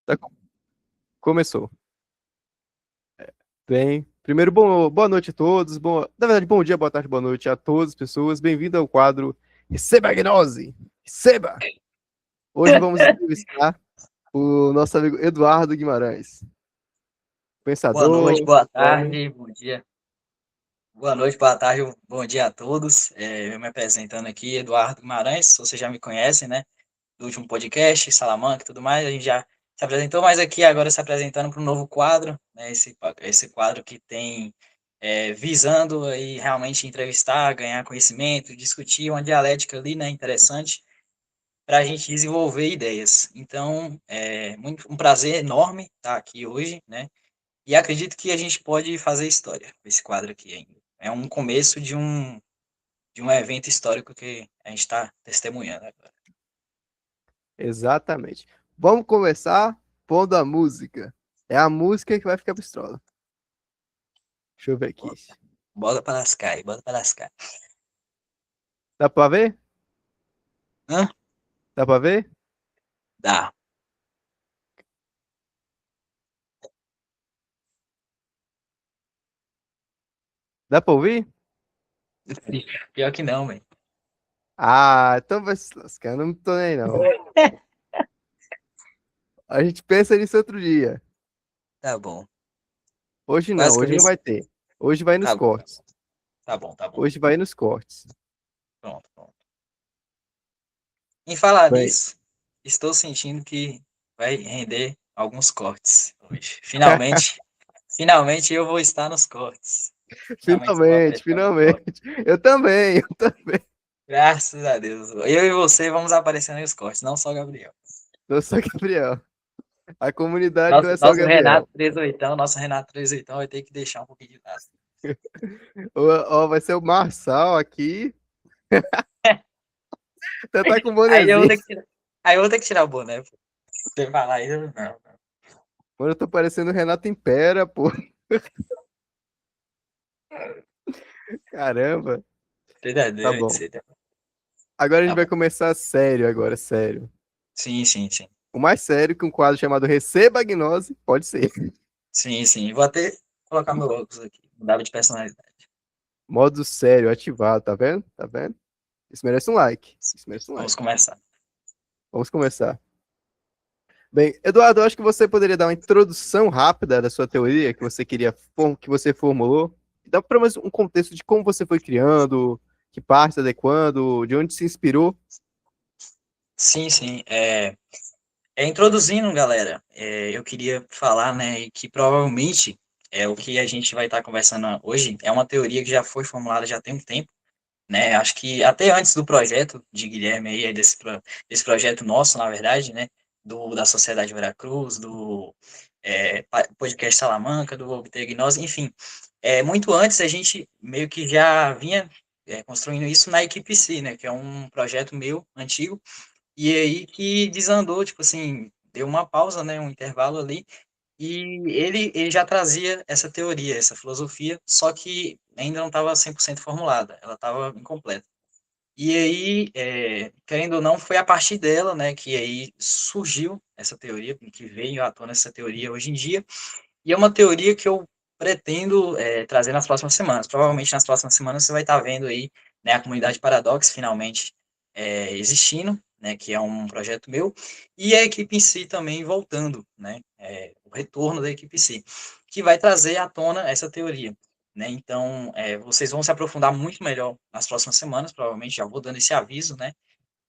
Tá, começou. Bem, primeiro, boa noite a todos. Na verdade, bom dia, boa tarde, boa noite a todas as pessoas. Bem-vindo ao quadro Receba a Gnose! Receba! Hoje vamos entrevistar o nosso amigo Eduardo Guimarães, Boa noite, pensador, boa filósofo. tarde, bom dia. Boa noite, boa tarde, bom dia a todos. Eu me apresentando aqui, Eduardo Guimarães, vocês já me conhecem, né? Do último podcast, Salamanca e tudo mais, a gente já se apresentou, mas aqui agora se apresentando para um novo quadro, né? Esse quadro que tem visando aí realmente entrevistar, ganhar conhecimento, discutir uma dialética ali, né? Interessante para a gente desenvolver ideias. Então, um prazer enorme estar aqui hoje, né? E acredito que a gente pode fazer história com esse quadro aqui ainda. É um começo de um evento histórico que a gente está testemunhando agora. Exatamente. Vamos começar pondo a música. É a música que vai ficar pistola. Deixa eu ver aqui. Bora para lascar, bora para lascar. Dá pra ver? Hã? Dá pra ver? Dá. Dá pra ouvir? Pior que não, velho. Ah, então vai se lascar, não tô nem não. A gente pensa nisso outro dia. Tá bom. Hoje não, Quase que eu hoje não disse. vai ter. Hoje vai nos Tá bom, cortes. tá bom, tá bom. Hoje vai nos cortes. Pronto, pronto. Em falar Bem, nisso, estou sentindo que vai render alguns cortes hoje. Finalmente eu vou estar nos cortes. Finalmente eu vou finalmente, aparecer nos cortes. finalmente. Eu também, eu também. Graças a Deus. Eu e você vamos aparecer nos cortes, não só o Gabriel. Eu sou Gabriel. A comunidade não Nosso, é só o nosso Gabriel. Renato 38 vai ter que deixar um pouquinho de lado. Ó, vai ser o Marçal aqui. Até tá com Aí eu vou bonezinho. ter que tirar, aí eu vou ter que tirar o boné, pô. Você falar isso, não. Mano, eu tô parecendo o Renato Impera, pô. Caramba. Você tá Tá doido, bom. você tá... Agora a gente Tá vai bom. começar sério agora, sério. Sim, sim, sim. O mais sério que um quadro chamado Receba a Gnose pode ser. Sim, sim. Vou até colocar meu óculos aqui. Mudava de personalidade. Modo sério ativado, tá vendo? Tá vendo? Isso merece um like. Isso merece um Vamos like. começar. Vamos começar. Bem, Eduardo, eu acho que você poderia dar uma introdução rápida da sua teoria que você queria, que você formulou. Dá para mais um contexto de como você foi criando, que parte adequando, de onde se inspirou. Sim, sim. Introduzindo, galera, eu queria falar, né, que provavelmente o que a gente vai estar conversando hoje é uma teoria que já foi formulada já tem um tempo, né? Acho que até antes do projeto de Guilherme aí, desse projeto nosso, na verdade, né? Da Sociedade Veracruz, do podcast Salamanca, do Obter Gnose, enfim. Muito antes a gente meio que já vinha construindo isso na equipe C, né? Que é um projeto meu, antigo, e aí que desandou, tipo assim, deu uma pausa, né? Um intervalo ali, e ele já trazia essa teoria, essa filosofia, só que ainda não estava 100% formulada, ela estava incompleta. E aí, querendo ou não, foi a partir dela, né, que aí surgiu essa teoria, que veio à tona essa teoria hoje em dia, e é uma teoria que eu pretendo trazer nas próximas semanas. Provavelmente nas próximas semanas você vai estar vendo aí, né, a comunidade Paradox finalmente existindo, né, que é um projeto meu, e a equipe em si também voltando, né, o retorno da equipe em si, que vai trazer à tona essa teoria. Né? Então, vocês vão se aprofundar muito melhor nas próximas semanas, provavelmente já vou dando esse aviso, né?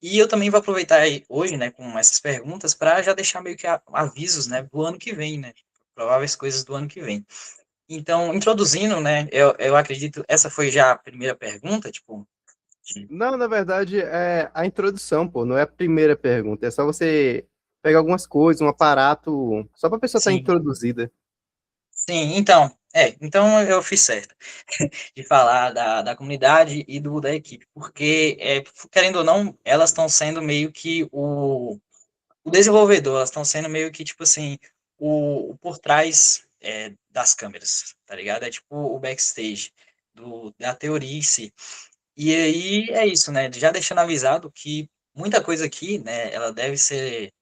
E eu também vou aproveitar aí hoje, né, com essas perguntas, para já deixar meio que avisos, né, do ano que vem, né? Prováveis coisas do ano que vem. Então, introduzindo, né, eu acredito, essa foi já a primeira pergunta, tipo, Não, na verdade, é a introdução, pô, não é a primeira pergunta. É só você pegar algumas coisas, um aparato, só para a pessoa estar sim, introduzida. sim, então eu fiz certo de falar da comunidade e da equipe, porque, querendo ou não, elas estão sendo meio que o desenvolvedor, elas estão sendo meio que, tipo assim, o por trás das câmeras, tá ligado? É tipo o backstage da teoria em si. E aí é isso, né? Já deixando avisado que muita coisa aqui, né, ela deve ser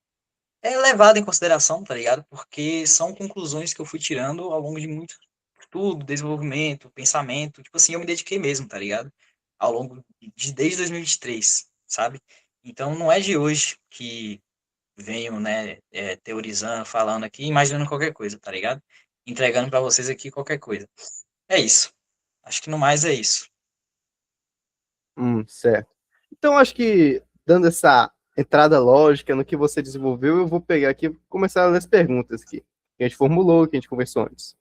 é levado em consideração, tá ligado? Porque são conclusões que eu fui tirando ao longo de muito estudo, desenvolvimento, pensamento. Tipo assim, eu me dediquei mesmo, tá ligado? Ao longo de desde 2023, sabe? Então não é de hoje que venho, né, teorizando, falando aqui, imaginando qualquer coisa, tá ligado? Entregando para vocês aqui qualquer coisa. É isso. Acho que no mais é isso. Certo. Então, acho que, dando essa entrada lógica no que você desenvolveu, eu vou pegar aqui e começar a ler as perguntas aqui, que a gente formulou, que a gente conversou antes.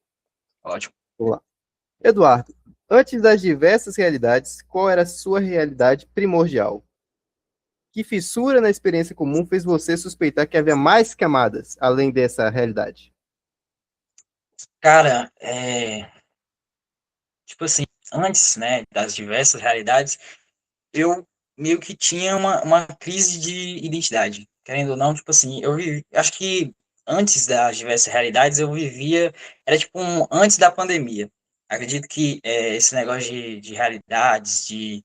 Ótimo. Vamos lá. Eduardo, antes das diversas realidades, qual era a sua realidade primordial? Que fissura na experiência comum fez você suspeitar que havia mais camadas além dessa realidade? Cara, tipo assim, antes, né, das diversas realidades, eu meio que tinha uma crise de identidade. Querendo ou não, tipo assim, acho que antes das diversas realidades eu vivia, era tipo antes da pandemia. Acredito que esse negócio de realidades, de,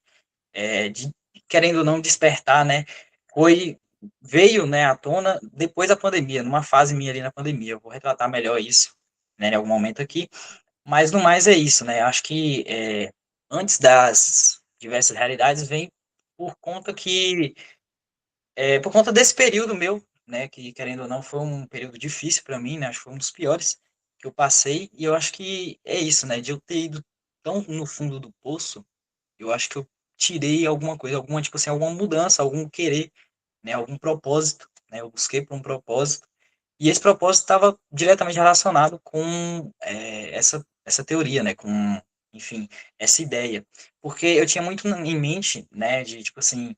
querendo ou não, despertar, né, foi, veio, né, à tona depois da pandemia, numa fase minha ali na pandemia. Eu vou retratar melhor isso, né, em algum momento aqui. Mas no mais é isso, né? Acho que antes das diversas realidades vem por conta que por conta desse período meu, né? Que querendo ou não foi um período difícil para mim, né? Acho que foi um dos piores que eu passei e eu acho que é isso, né? De eu ter ido tão no fundo do poço, eu acho que eu tirei alguma coisa, alguma tipo assim, alguma mudança, algum querer, né? Algum propósito, né? Eu busquei por um propósito e esse propósito estava diretamente relacionado com essa teoria, né? Com, enfim, essa ideia. Porque eu tinha muito em mente, né? De, tipo assim,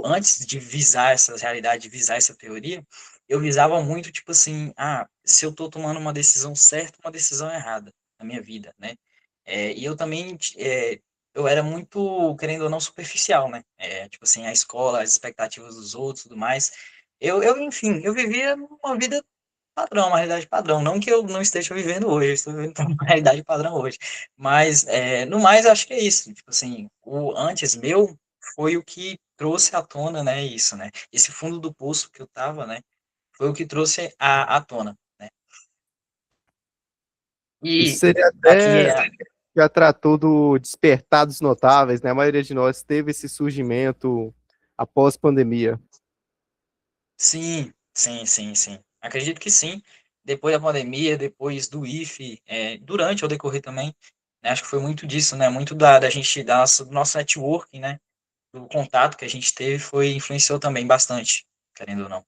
antes de visar essa realidade, de visar essa teoria, eu visava muito, tipo assim, se eu estou tomando uma decisão certa, uma decisão errada na minha vida, né? E eu também, eu era muito, querendo ou não, superficial, né? Tipo assim, a escola, as expectativas dos outros, tudo mais. Enfim, eu vivia uma vida padrão, uma realidade padrão. Não que eu não esteja vivendo hoje, eu estou vivendo uma realidade padrão hoje. Mas, no mais, acho que é isso. Tipo assim, o antes meu foi o que trouxe à tona, né, isso, né? Esse fundo do poço que eu tava, né, foi o que trouxe à tona, né? Isso E seria aqui até já tratou do despertar dos notáveis, né? A maioria de nós teve esse surgimento após pandemia. sim, sim, sim, sim. Acredito que sim. Depois da pandemia, depois do IFE, durante o decorrer também, né, acho que foi muito disso, né? Muito da gente, do nosso networking, né? Do contato que a gente teve influenciou também bastante, querendo ou não.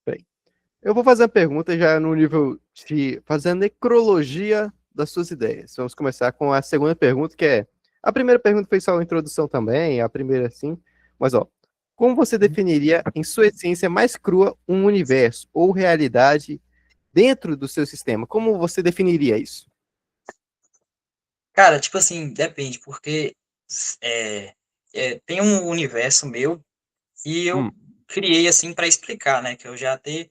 Bem, eu vou fazer a pergunta já no nível de fazer a necrologia das suas ideias. Vamos começar com a segunda pergunta, que é: a primeira pergunta foi só uma introdução também, a primeira sim, mas ó, como você definiria, em sua essência mais crua, um universo ou realidade dentro do seu sistema? Como você definiria isso? Cara, tipo assim, depende, porque tem um universo meu e eu Hum, criei assim para explicar, né? Que eu já até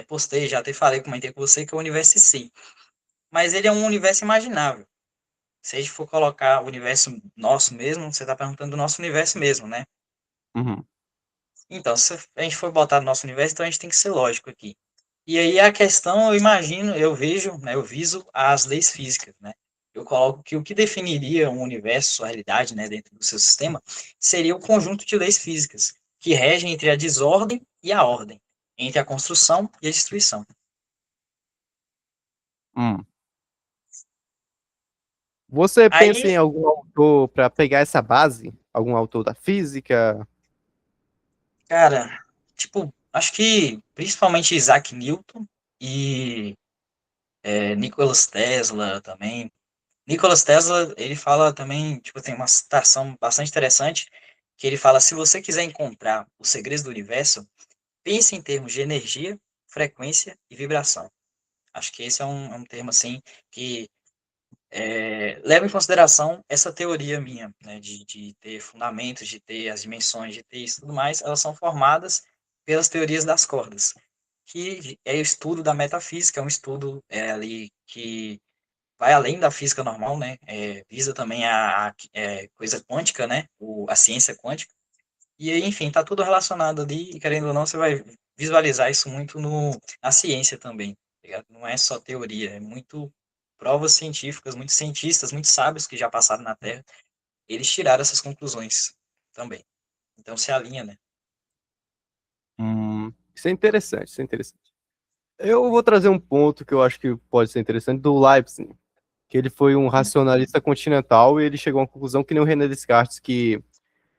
postei, já até falei, comentei com você que é o universo sim. Mas ele é um universo imaginável. Se a gente for colocar o universo nosso mesmo, você está perguntando do nosso universo mesmo, né? uhum. Então, se a gente for botar no nosso universo, então a gente tem que ser lógico aqui. E aí a questão, eu imagino, eu vejo, né, eu viso as leis físicas, né? Eu coloco que o que definiria um universo, sua realidade, né, dentro do seu sistema, seria o conjunto de leis físicas que regem entre a desordem e a ordem, entre a construção e a destruição. Hum. Você pensa em Aí, algum autor para pegar essa base? Algum autor da física? cara, tipo, acho que principalmente Isaac Newton e Nikola Tesla também. Nikola Tesla, ele fala também, tipo, tem uma citação bastante interessante, que ele fala, se você quiser encontrar os segredos do universo, pense em termos de energia, frequência e vibração. Acho que esse é um termo, assim, que leva em consideração essa teoria minha, né, de ter fundamentos, de ter as dimensões, de ter isso e tudo mais, elas são formadas pelas teorias das cordas, que é o estudo da metafísica, é um estudo ali que vai além da física normal, né? Visa também a coisa quântica, né? A ciência quântica. E aí, enfim, tá tudo relacionado ali, e querendo ou não, você vai visualizar isso muito na ciência também, tá ligado? Não é só teoria, é muito provas científicas, muitos cientistas, muitos sábios que já passaram na Terra, eles tiraram essas conclusões também. Então se alinha, né? Isso é interessante, isso é interessante. Eu vou trazer um ponto que eu acho que pode ser interessante do Leibniz, que ele foi um racionalista continental e ele chegou a uma conclusão que nem o René Descartes, que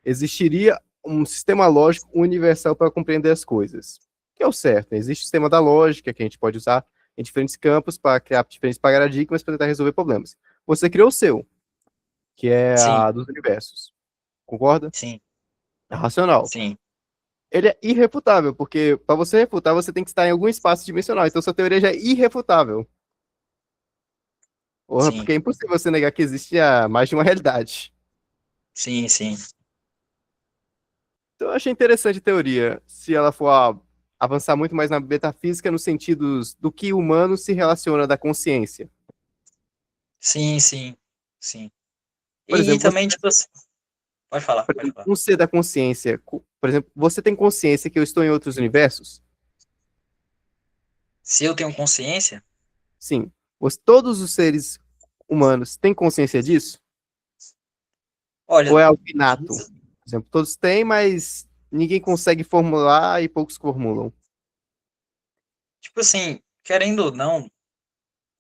existiria um sistema lógico universal para compreender as coisas. Que é o certo, né? Existe o sistema da lógica que a gente pode usar em diferentes campos para criar diferentes paradigmas para tentar resolver problemas. Você criou o seu, que é Sim, a dos universos. Concorda? sim, É racional. sim, Ele é irrefutável, porque para você refutar, você tem que estar em algum espaço dimensional. Então, sua teoria já é irrefutável. Porra, sim, porque é impossível você negar que existe mais de uma realidade. sim, sim. Então, eu achei interessante a teoria, se ela for avançar muito mais na metafísica, no sentido do que o humano se relaciona da consciência. Sim, sim, sim. Por E exemplo, também, tipo assim, pode falar, pode falar. um ser da consciência, por exemplo, você tem consciência que eu estou em outros universos? Se eu tenho consciência, Sim. Todos os seres humanos têm consciência disso? Ou olha, é algo inato? diz- Por exemplo, todos têm, mas ninguém consegue formular e poucos formulam. tipo assim, querendo ou não,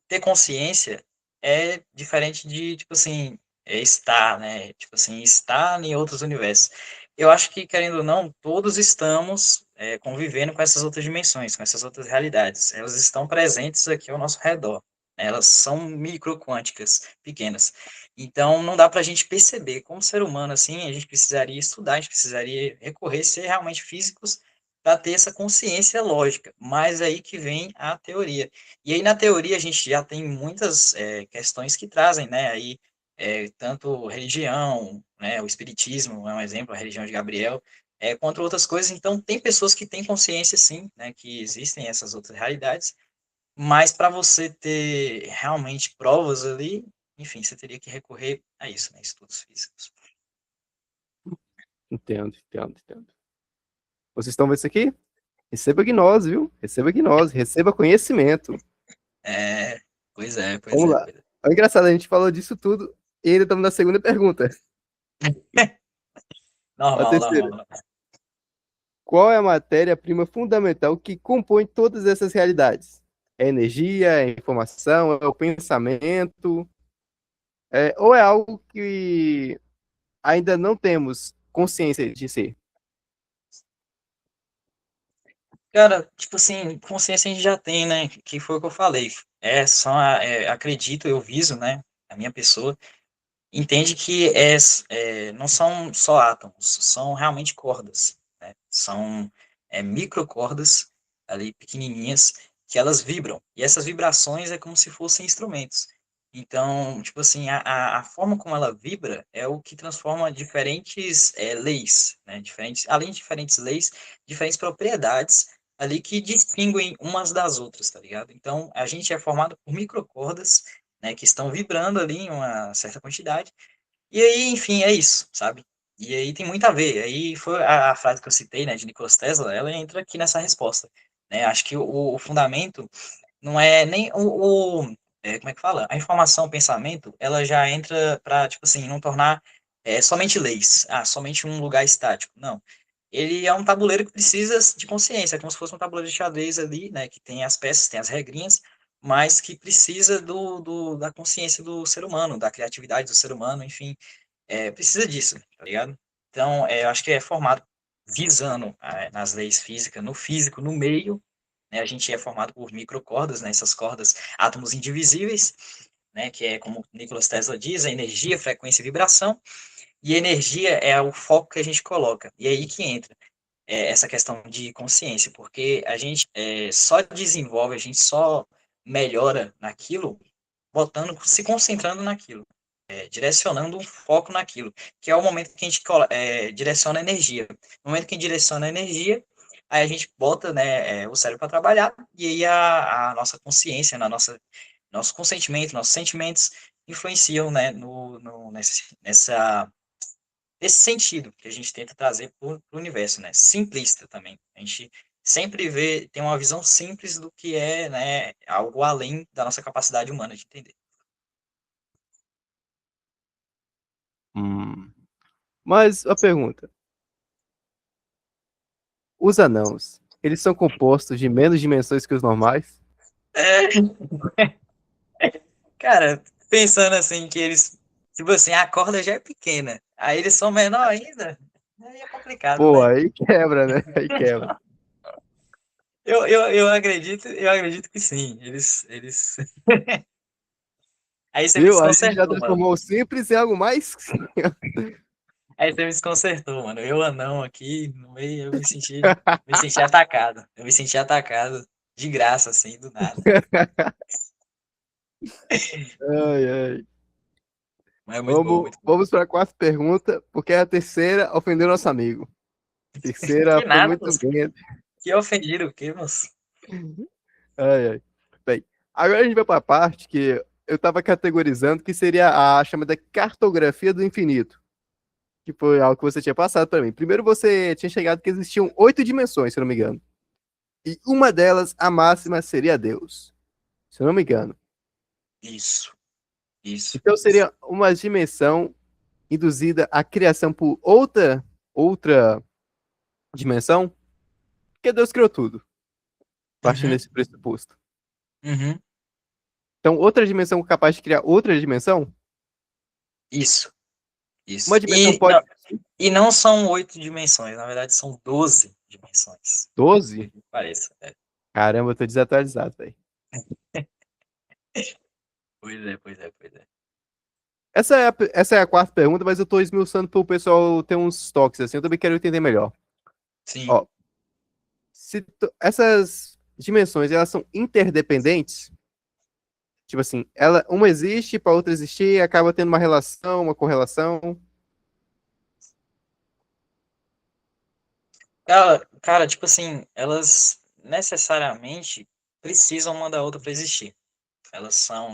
ter consciência é diferente de, tipo assim, estar, né? Tipo assim, estar em outros universos. Eu acho que, querendo ou não, todos estamos convivendo com essas outras dimensões, com essas outras realidades. Elas estão presentes aqui ao nosso redor. Elas são microquânticas, pequenas. Então, não dá para a gente perceber. Como ser humano, assim, a gente precisaria estudar, a gente precisaria recorrer, ser realmente físicos, para ter essa consciência lógica. Mas aí que vem a teoria. E aí, na teoria, a gente já tem muitas questões que trazem, né, aí, tanto religião, né, o espiritismo é um exemplo, a religião de Gabriel, contra outras coisas. Então, tem pessoas que têm consciência, sim, né, que existem essas outras realidades, mas para você ter realmente provas ali, enfim, você teria que recorrer a isso, né, estudos físicos. Entendo, entendo, entendo. Vocês estão vendo isso aqui? Receba gnose, viu? Receba gnose, receba conhecimento. É, pois é, pois Vamos é, lá. pois é. É engraçado, a gente falou disso tudo e ainda estamos na segunda pergunta. A Normal, terceira. normal. Qual é a matéria-prima fundamental que compõe todas essas realidades? É energia, é informação, é o pensamento, ou é algo que ainda não temos consciência de ser? Cara, tipo assim, consciência a gente já tem, né? Que foi o que eu falei. Acredito, eu viso, né? A minha pessoa entende que não são só átomos, são realmente cordas, né? São microcordas ali pequenininhas que elas vibram. E essas vibrações é como se fossem instrumentos. Então, tipo assim, a forma como ela vibra é o que transforma diferentes leis, né? Diferentes, além de diferentes leis, diferentes propriedades ali que distinguem umas das outras, tá ligado? Então, a gente é formado por microcordas, né, que estão vibrando ali em uma certa quantidade, e aí, enfim, é isso, sabe? E aí tem muito a ver. Aí foi a frase que eu citei, né, de Nikola Tesla, ela entra aqui nessa resposta, né? Acho que o fundamento não é nem como é que fala? A informação, o pensamento, ela já entra para, tipo assim, não tornar somente leis, somente um lugar estático. Não. Ele é um tabuleiro que precisa de consciência, é como se fosse um tabuleiro de xadrez ali, né, que tem as peças, tem as regrinhas, mas que precisa da consciência do ser humano, da criatividade do ser humano, enfim, precisa disso, tá ligado? Então, eu acho que é formado visando nas leis físicas, no físico, no meio, né, a gente é formado por microcordas, né, essas cordas, átomos indivisíveis, né, que é como Nikola Tesla diz, a energia, frequência e vibração, e energia é o foco que a gente coloca, e é aí que entra essa questão de consciência, porque a gente só desenvolve, a gente só melhora naquilo, botando, se concentrando naquilo, direcionando um foco naquilo, que é o momento que a gente direciona a energia. No momento que a gente direciona a energia, aí a gente bota, né, o cérebro para trabalhar, e aí a nossa consciência, nosso consentimento, nossos sentimentos influenciam, né, nessa esse sentido que a gente tenta trazer para o universo, né? Simplista também. A gente sempre tem uma visão simples do que é, né, algo além da nossa capacidade humana de entender. Mas a pergunta: os anãos, eles são compostos de menos dimensões que os normais? É, cara, pensando assim que eles, tipo assim, a corda já é pequena, aí eles são menor ainda, aí é complicado, Pô, né? aí quebra, né? Aí quebra. Eu acredito que sim. Aí você me Viu? A gente já desconcertou, mano. transformou o simples em algo mais. Aí você me desconcertou, mano. Eu anão aqui no meio, eu me senti atacado. Eu me senti atacado de graça, assim, do nada. Ai, ai. Mas é muito bom, Vamos, muito bom. vamos para a quarta pergunta, porque a terceira ofendeu nosso amigo. A terceira Que foi nada, muito moço. bem. Que ofendido, o quê, moço? Ai, ai. Bem, agora a gente vai para a parte que eu estava categorizando, que seria a chamada cartografia do infinito, que foi algo que você tinha passado para mim. Primeiro você tinha chegado que existiam 8 dimensões, se eu não me engano. E uma delas, a máxima, seria Deus, se eu não me engano. Isso, isso, Então isso. seria uma dimensão induzida à criação por outra dimensão, porque Deus criou tudo, partindo Uhum, desse pressuposto. uhum, Então, outra dimensão capaz de criar outra dimensão, isso, uma isso. dimensão E pode. não, e não são 8 dimensões, na verdade são 12 dimensões. 12? Por que pareça. É. Caramba, eu tô desatualizado, velho. Pois é, pois é, pois é. Essa é a quarta pergunta, mas eu tô esmiuçando pro pessoal ter uns toques assim. Eu também quero entender melhor. Sim. Ó, essas dimensões, elas são interdependentes? Tipo assim, uma existe para outra existir, acaba tendo uma relação, uma correlação. Cara, tipo assim, elas necessariamente precisam uma da outra para existir.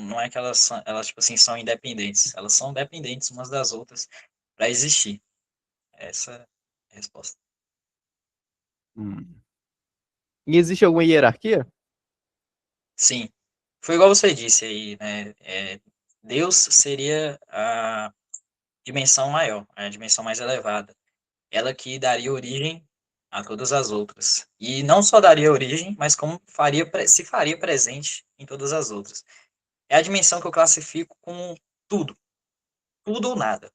Não é que elas tipo assim, são independentes. Elas são dependentes umas das outras para existir. Essa é a resposta. Hum. E existe alguma hierarquia? Sim. Foi igual você disse aí, né? Deus seria a dimensão maior, a dimensão mais elevada. Ela que daria origem a todas as outras. E não só daria origem, mas como se faria presente em todas as outras. É a dimensão que eu classifico como tudo. Tudo ou nada.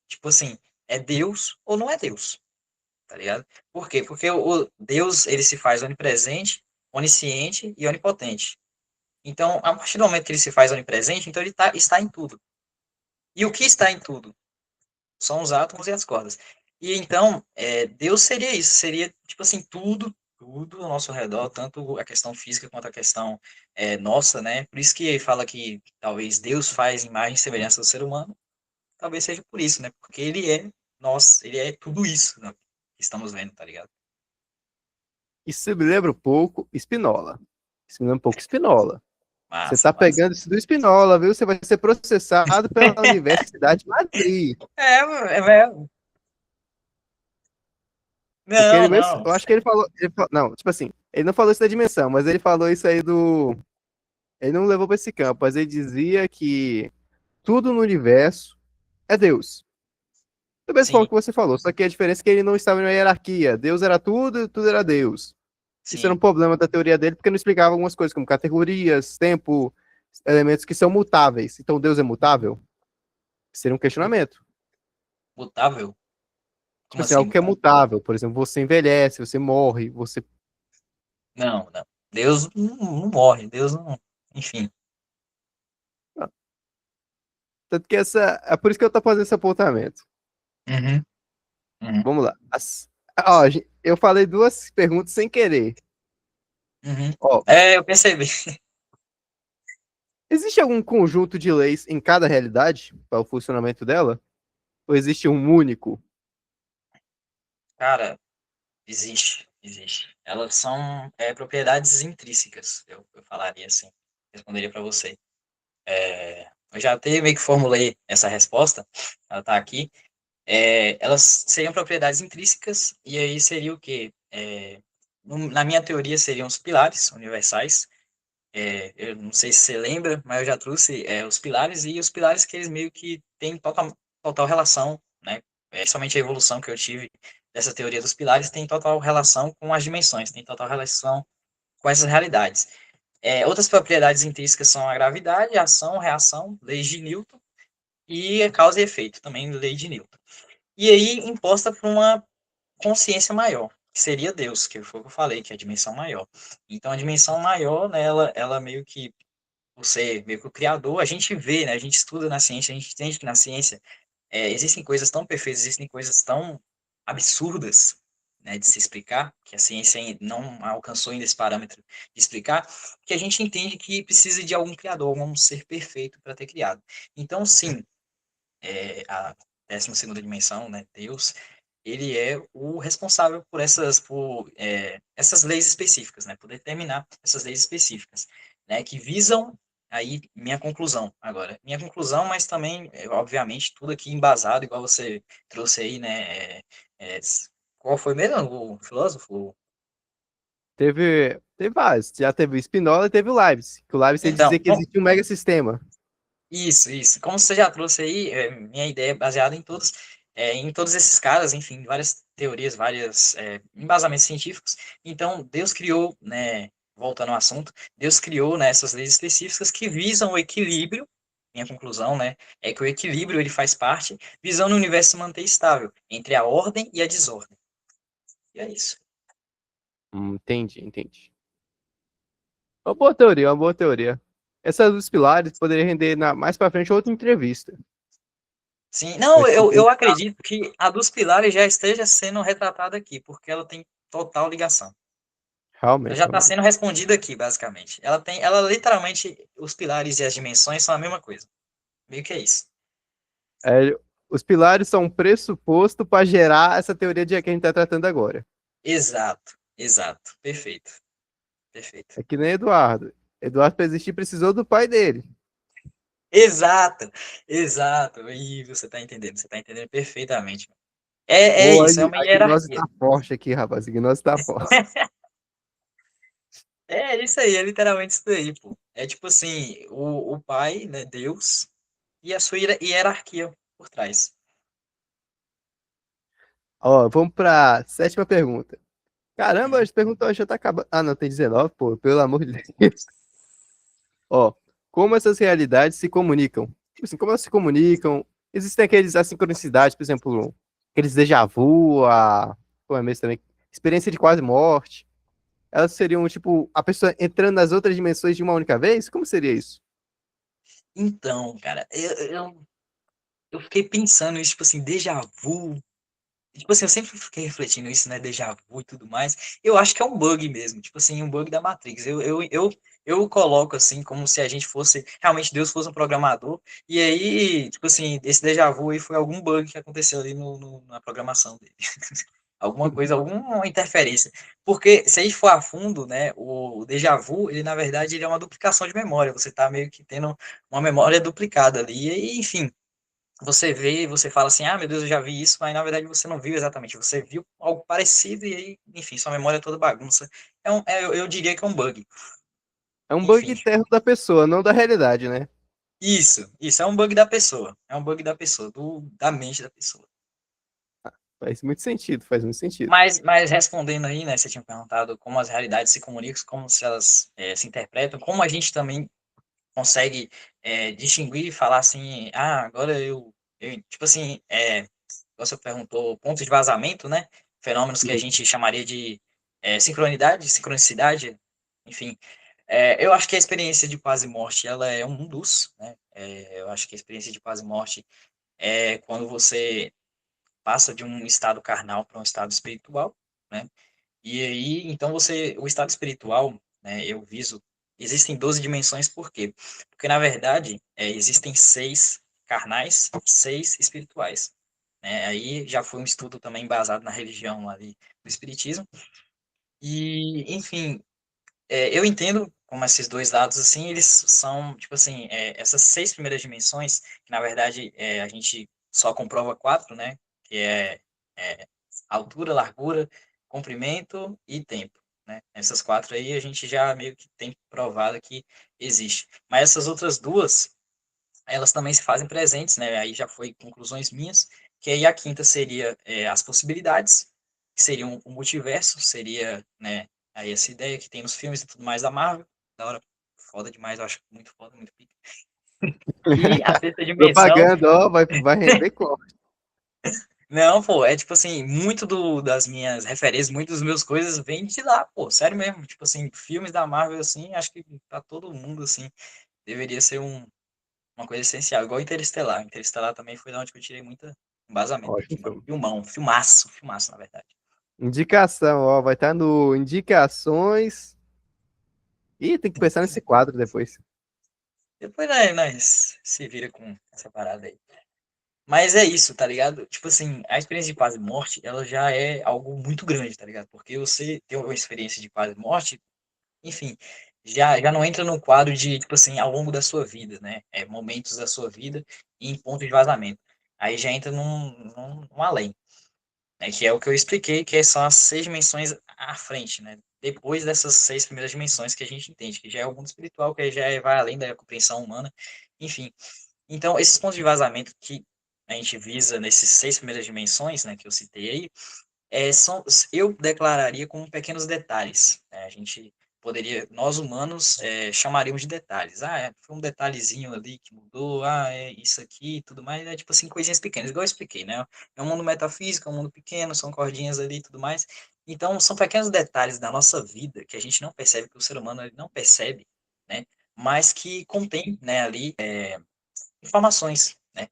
Tipo assim, é Deus ou não é Deus, tá ligado? Por quê? Porque o Deus, ele se faz onipresente, onisciente e onipotente. Então, a partir do momento que ele se faz onipresente, então ele está em tudo. E o que está em tudo? São os átomos e as cordas. E então, Deus seria isso, seria, tipo assim, tudo ao nosso redor, tanto a questão física quanto a questão nossa, né? Por isso que ele fala que talvez Deus faz imagem e semelhança do ser humano, talvez seja por isso, né? Porque ele é tudo isso, né, que estamos vendo, tá ligado? Isso me lembra um pouco Spinola. Isso me lembra um pouco Spinola. Você Massa, tá massa. pegando isso do Spinola, viu? Você vai ser processado pela Universidade de Madrid. É mesmo. Porque Não, não. eu acho que não, tipo assim, ele não falou isso da dimensão, mas ele falou isso aí do. Ele não levou pra esse campo, mas ele dizia que tudo no universo é Deus. Da mesma forma Sim, que você falou, só que a diferença é que ele não estava em uma hierarquia. Deus era tudo, tudo era Deus. Isso era um sim. problema da teoria dele, porque não explicava algumas coisas, como categorias, tempo, elementos que são mutáveis. Então Deus é mutável? Seria um questionamento. Mutável? Tipo Como assim, assim, algo que é mutável? mutável. Por exemplo, você envelhece, você morre, você. Não, não. Deus não morre, Deus não. Enfim. Ah, tanto que essa. É por isso que eu tô fazendo esse apontamento. Uhum, uhum, Vamos lá. Ó, eu falei duas perguntas sem querer. uhum. Ó, Eu percebi. existe algum conjunto de leis em cada realidade para o funcionamento dela? Ou existe um único? Cara, existe, existe. Elas são propriedades intrínsecas, eu falaria assim. Responderia para você. Eu já até meio que formulei essa resposta, ela tá aqui. elas seriam propriedades intrínsecas, e aí seria o quê? Na minha teoria, seriam os pilares universais. Eu não sei se você lembra, mas eu já trouxe os pilares, e os pilares que eles meio que têm total relação, né? Somente a evolução que eu tive dessa teoria dos pilares tem total relação com as dimensões, tem total relação com essas realidades. Outras propriedades intrínsecas são a gravidade, a ação, reação, leis de Newton, e a causa e efeito, também lei de Newton. E aí, imposta por uma consciência maior, que seria Deus, que foi o que eu falei, que é a dimensão maior. Então, a dimensão maior, né, ela meio que, você, meio que o criador, a gente vê, né, a gente estuda na ciência, a gente entende que na ciência existem coisas tão perfeitas, existem coisas tão absurdas, né, de se explicar, que a ciência não alcançou ainda esse parâmetro de explicar, que a gente entende que precisa de algum criador, algum ser perfeito para ter criado. Então, sim, a 12ª dimensão, né, Deus, ele é o responsável por essas leis específicas, né, por determinar essas leis específicas, né, que visam aí minha conclusão, mas também, obviamente, tudo aqui embasado, igual você trouxe aí, né, qual foi mesmo o filósofo? Teve vários. Já teve o Spinoza e teve o Leibniz. Que o Leibniz ele dizia Então, que existe um mega sistema. isso. Como você já trouxe aí, minha ideia é baseada em todos esses caras, enfim, várias teorias, vários embasamentos científicos. Então, Deus criou, né, voltando ao assunto, Deus criou, né, essas leis específicas que visam o equilíbrio. Minha conclusão, né, é que o equilíbrio ele faz parte, visando o universo se manter estável entre a ordem e a desordem. E é isso. Entendi. Uma boa teoria, uma boa teoria. Essa dos pilares poderia render mais pra frente outra entrevista. Sim, Pra não, gente eu entender. acredito que a dos pilares já esteja sendo retratada aqui, porque ela tem total ligação. Ela Realmente, já está realmente. sendo respondida aqui, basicamente. Ela literalmente, os pilares e as dimensões são a mesma coisa. Meio que é isso. É, os pilares são um pressuposto para gerar essa teoria de que a gente está tratando agora. Exato. Perfeito. É que nem Eduardo. Eduardo, para existir, precisou do pai dele. Exato, exato. E você tá entendendo perfeitamente. É Pô, isso, é uma a gnose hierarquia. tá forte aqui, rapaz. A gnose tá forte. É isso aí, é literalmente isso aí, pô. É tipo assim, o pai, né, Deus, e a sua hierarquia por trás. Ó, vamos para sétima pergunta. Caramba, Uhum. as perguntas já tá acabando. Ah, não, tem 19, pô. Pelo amor de Deus. Ó, como essas realidades se comunicam? Tipo assim, como elas se comunicam? Existem aqueles assincronicidades, por exemplo, aqueles déjà vu, como é mesmo também, experiência de quase morte. Elas seriam, tipo, a pessoa entrando nas outras dimensões de uma única vez? Como seria isso? Então, cara, eu fiquei pensando isso, tipo assim, déjà vu. Tipo assim, eu sempre fiquei refletindo isso, né? Déjà vu e tudo mais. Eu acho que é um bug mesmo, tipo assim, um bug da Matrix. Eu coloco assim, como se a gente fosse, realmente Deus fosse um programador. E aí, tipo assim, esse déjà vu aí foi algum bug que aconteceu ali na programação dele. Alguma coisa, alguma interferência. Porque se a gente for a fundo, né, o déjà vu, ele na verdade ele é uma duplicação de memória. Você tá meio que tendo uma memória duplicada ali. E, enfim, você vê, você fala assim, ah, meu Deus, eu já vi isso, mas na verdade você não viu exatamente, você viu algo parecido e aí, enfim, sua memória é toda bagunça. Eu diria que é um bug. É um bug Enfim, interno da pessoa, não da realidade, né? isso é um bug da pessoa, é um bug da pessoa, da mente da pessoa. Faz muito sentido, faz muito sentido. Mas respondendo aí, né, você tinha perguntado como as realidades se comunicam, como se elas se interpretam, como a gente também consegue distinguir e falar assim, ah, agora tipo assim, você perguntou pontos de vazamento, né? Fenômenos que a Sim. gente chamaria de sincronicidade, enfim. Eu acho que a experiência de quase morte, ela é um dos, né? Eu acho que a experiência de quase morte é quando você passa de um estado carnal para um estado espiritual, né? E aí, então o estado espiritual, né? Eu viso, existem 12 dimensões, por quê? Porque na verdade existem 6 carnais, 6 espirituais. Aí já foi um estudo também baseado na religião ali do espiritismo. E, enfim, eu entendo como esses dois lados, assim, eles são, tipo assim, essas 6 primeiras dimensões, que na verdade a gente só comprova 4, né? que é altura, largura, comprimento e tempo, né? Essas quatro aí a gente já meio que tem provado que existe. Mas essas outras duas, elas também se fazem presentes, né? Aí já foi conclusões minhas, que aí a quinta seria as possibilidades, que seria um multiverso, seria, né, aí essa ideia que tem nos filmes e tudo mais da Marvel, da hora, foda demais, eu acho muito foda, muito pica. E a sexta dimensão, Propaganda, ó, vai render corte. não, pô, é tipo assim, muito das minhas referências, muitas das meus coisas vêm de lá, pô, sério mesmo, tipo assim, filmes da Marvel, assim, acho que pra todo mundo, assim, deveria ser uma coisa essencial, igual Interestelar. Interestelar também foi da onde eu tirei muito embasamento. Ótimo filme. Filmão, filmaço, filmaço, na verdade. Indicação, ó, vai estar no indicações. Ih, tem que pensar nesse quadro depois. Depois nós se vira com essa parada aí. Mas é isso, tá ligado? Tipo assim, a experiência de quase morte, ela já é algo muito grande, tá ligado? Porque você ter uma experiência de quase morte, enfim, já não entra no quadro de, tipo assim, ao longo da sua vida, né? É momentos da sua vida e em ponto de vazamento. Aí já entra num além, né? Que é o que eu expliquei, que são as 6 dimensões à frente, né? Depois dessas 6 primeiras dimensões que a gente entende, que já é o mundo espiritual, que já vai além da compreensão humana, enfim. Então, esses pontos de vazamento que a gente visa nesses 6 primeiras dimensões, né, que eu citei aí, eu declararia como pequenos detalhes, né? A gente poderia, nós humanos, chamaríamos de detalhes. Ah, foi um detalhezinho ali que mudou, é isso aqui e tudo mais. É tipo assim, coisinhas pequenas, igual eu expliquei, né? É um mundo metafísico, é um mundo pequeno, são cordinhas ali e tudo mais. Então, são pequenos detalhes da nossa vida que a gente não percebe, que o ser humano ele não percebe, né? Mas que contém, né, ali informações, né?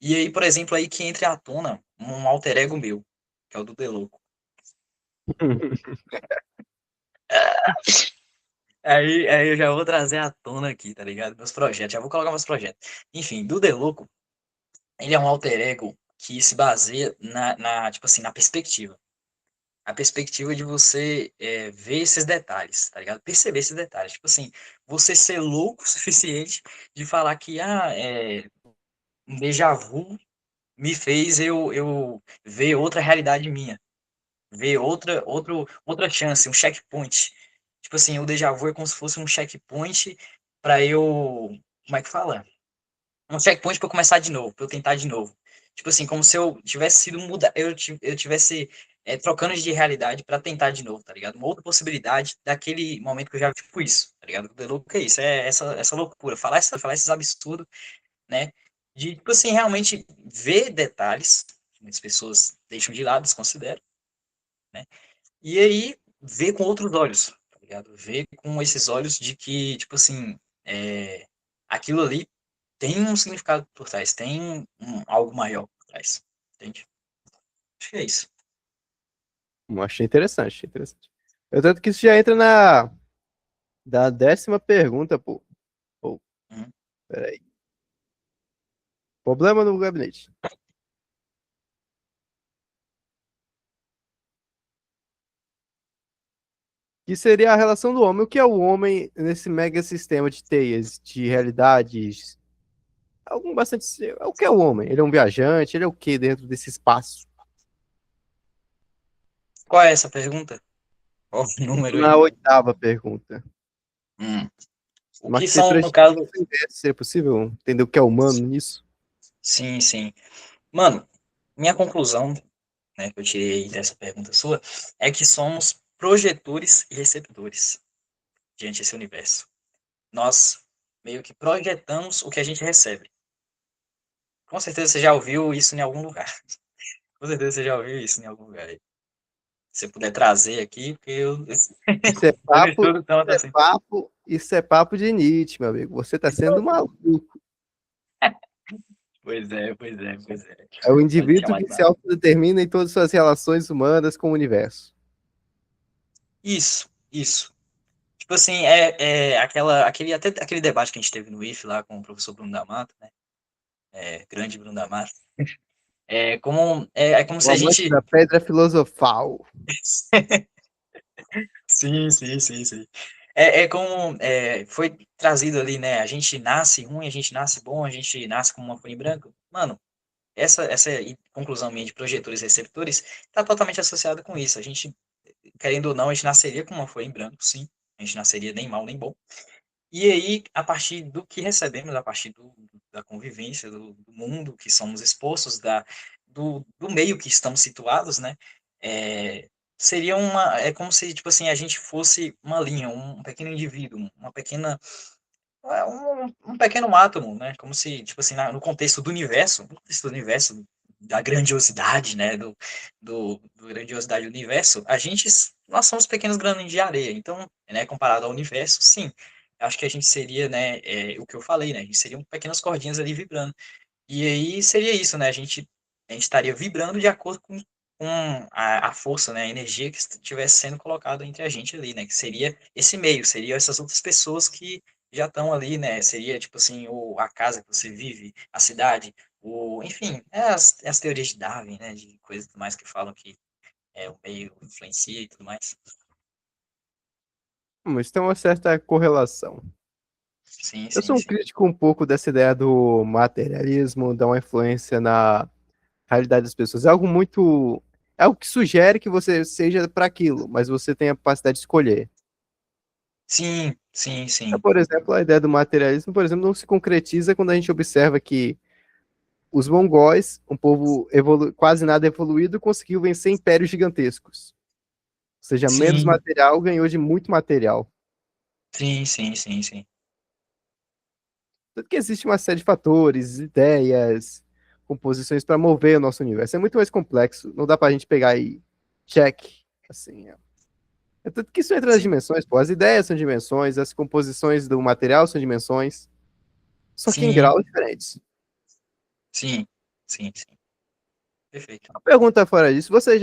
E aí, por exemplo, aí que entra à tona um alter ego meu, que é o do Deloco. Aí eu já vou trazer à tona aqui, tá ligado? Meus projetos, já vou colocar meus projetos. Enfim, do Deloco, ele é um alter ego que se baseia tipo assim, na perspectiva. A perspectiva de você ver esses detalhes, tá ligado? Perceber esses detalhes. Tipo assim, você ser louco o suficiente de falar que, um déjà vu me fez eu ver outra realidade minha. Ver outra chance, um checkpoint. Tipo assim, o déjà vu é como se fosse um checkpoint para eu. Como é que fala? Um checkpoint para eu começar de novo, para eu tentar de novo. Tipo assim, como se eu tivesse sido mudar, eu tivesse trocando de realidade para tentar de novo, tá ligado? Uma outra possibilidade daquele momento que eu já tipo isso, tá ligado? O louco é isso, é essa loucura, falar esses absurdos, né? De tipo assim, realmente ver detalhes que muitas pessoas deixam de lado, desconsideram, né? E aí, ver com outros olhos, tá ligado? Ver com esses olhos de que, tipo assim, aquilo ali tem um significado por trás, tem algo maior por trás, entende? Acho que é isso. Achei interessante, achei interessante. Eu tanto que isso já entra na da 10ª pergunta, pô. Pô, Hum. peraí. Problema no gabinete. Que seria a relação do homem. O que é o homem nesse mega sistema de teias, de realidades? Algum bastante. O que é o homem? Ele é um viajante? Ele é o que dentro desse espaço? Qual é essa pergunta? Qual o número Na aí? 8ª pergunta. Hum. O Mas que que você são, no caso... seria possível entender o que é humano nisso? Sim, sim. Mano, minha conclusão, né, que eu tirei dessa pergunta sua, é que somos projetores e receptores diante desse universo. Nós meio que projetamos o que a gente recebe. Com certeza você já ouviu isso em algum lugar. Com certeza você já ouviu isso em algum lugar aí. Se você puder trazer aqui, porque Isso é eu não papo, estudo tanto assim. isso é papo de Nietzsche, meu amigo. Você está sendo maluco. Pois é, pois é, pois é. É o Pode indivíduo chamar que de se maluco. autodetermina em todas as suas relações humanas com o universo. Isso, isso. Tipo assim, aquele debate que a gente teve no IF lá com o professor Bruno da Mata, né? Grande Bruno da Mata. É como O se a amante gente. da pedra filosofal. Sim, sim, sim, sim. Como foi trazido ali, né? A gente nasce ruim, a gente nasce bom, a gente nasce com uma folha em branco. Mano, essa conclusão minha de projetores e receptores está totalmente associada com isso. A gente, querendo ou não, a gente nasceria com uma folha em branco, sim. A gente nasceria nem mal nem bom. E aí, a partir do que recebemos, a partir da convivência, do mundo que somos expostos, do meio que estamos situados, né? Seria é como se, tipo assim, a gente fosse uma linha, um pequeno indivíduo, uma pequena um pequeno átomo, né? Como se, tipo assim, no contexto no contexto do universo, da grandiosidade, né? Do grandiosidade do universo, nós somos pequenos grãos de areia. Então, né, comparado ao universo, sim, acho que a gente seria, né, o que eu falei, né? A gente seria pequenas cordinhas ali vibrando. E aí seria isso, né? A gente estaria vibrando de acordo com a força, né? A energia que estivesse sendo colocada entre a gente ali, né? Que seria esse meio, seria essas outras pessoas que já estão ali, né? Seria tipo assim, a casa que você vive, a cidade, enfim, as teorias de Darwin, né? De coisas e tudo mais que falam que o meio influencia e tudo mais. Mas tem uma certa correlação. Sim, Eu sim, sou um sim. crítico um pouco dessa ideia do materialismo, dar uma influência na realidade das pessoas. É algo muito. É algo que sugere que você seja para aquilo, mas você tem a capacidade de escolher. Sim, sim, Então, sim. por exemplo, a ideia do materialismo, por exemplo, não se concretiza quando a gente observa que os mongóis, um povo quase nada evoluído, conseguiu vencer impérios gigantescos. Ou seja, menos Sim, material ganhou de muito material. sim, sim, sim, sim. Tanto que existe uma série de fatores, ideias, composições para mover o nosso universo. É muito mais complexo. Não dá para a gente pegar e check. Assim, é tanto que isso entra nas Sim, dimensões, pô. As ideias são dimensões, as composições do material são dimensões, só que em sim, graus diferentes. sim, sim, sim. Perfeito. A pergunta fora disso, você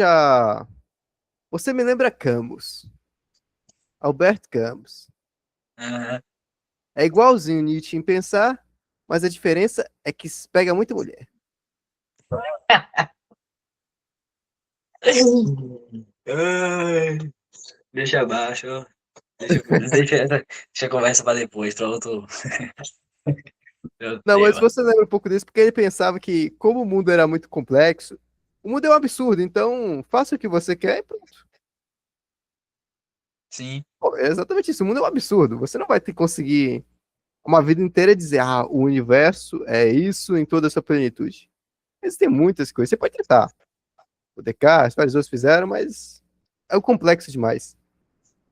me lembra Camus, Alberto Camus. Aham. É igualzinho Nietzsche em pensar, mas a diferença é que pega muita mulher. Ai, deixa abaixo. Deixa a conversa para depois, para outro Não, mas tema. você lembra um pouco disso porque ele pensava que, como o mundo era muito complexo, o mundo é um absurdo, então faça o que você quer e pronto. Sim, Pô, é exatamente isso, o mundo é um absurdo. Você não vai ter que conseguir uma vida inteira dizer, o universo é isso em toda a sua plenitude. Existem muitas coisas, você pode tentar. O Descartes, vários outros fizeram, mas é o complexo demais.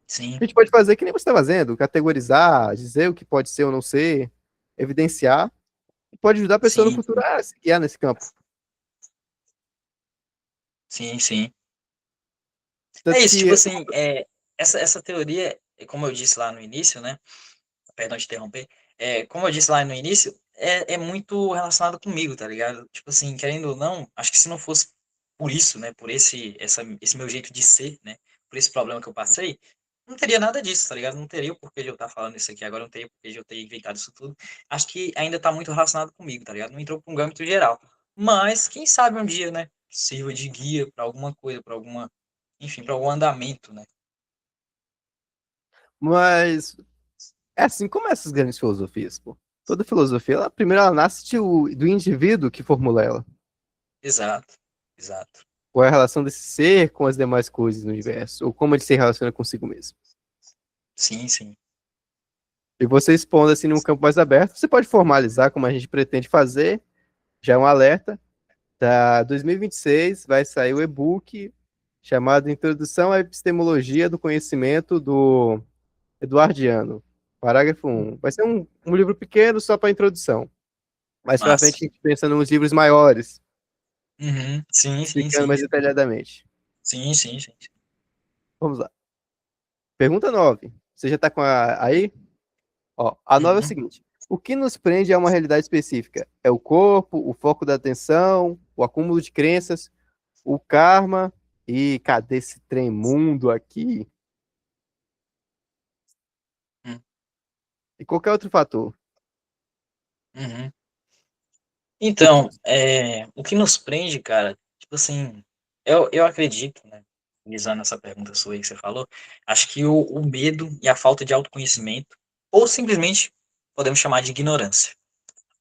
sim, A gente pode fazer que nem você está fazendo, categorizar, dizer o que pode ser ou não ser, evidenciar, e pode ajudar a pessoa no sim, futuro a se guiar nesse campo. sim, sim. É Tanto isso, tipo que assim, essa teoria, como eu disse lá no início, né? Perdão de interromper. Como eu disse lá no início, é muito relacionado comigo, tá ligado? Tipo assim, querendo ou não, acho que se não fosse por isso, né? Por esse meu jeito de ser, né? Por esse problema que eu passei, não teria nada disso, tá ligado? Não teria o porquê de eu estar falando isso aqui agora, não teria o porquê de eu ter inventado isso tudo. Acho que ainda tá muito relacionado comigo, tá ligado? Não entrou para um âmbito geral. Mas, quem sabe um dia, né? Sirva de guia para alguma coisa, enfim, para algum andamento, né? Mas é assim como essas grandes filosofias, pô. Toda filosofia, primeiro ela nasce do indivíduo que formula ela. Exato, exato. Qual é a relação desse ser com as demais coisas no universo, ou como ele se relaciona consigo mesmo. Sim, sim. E você expondo assim num campo mais aberto, você pode formalizar como a gente pretende fazer, já é um alerta. Tá, 2026 vai sair o e-book chamado Introdução à Epistemologia do Conhecimento do Eduardiano. Parágrafo 1. Vai ser um livro pequeno só para introdução. Mais para Massa. frente a gente pensa nos livros maiores, Uhum. Sim, sim, explicando sim, mais sim. detalhadamente. Sim, sim, sim. Vamos lá. Pergunta 9. Você já está com aí? Ó, a 9 é o Uhum. seguinte. O que nos prende a uma realidade específica? É o corpo, o foco da atenção, o acúmulo de crenças, o karma e cadê esse trem mundo aqui? Uhum. E qualquer outro fator. Uhum. Então, o que nos prende, cara, tipo assim, eu acredito, né, visando essa pergunta sua aí que você falou, acho que o medo e a falta de autoconhecimento, ou simplesmente podemos chamar de ignorância,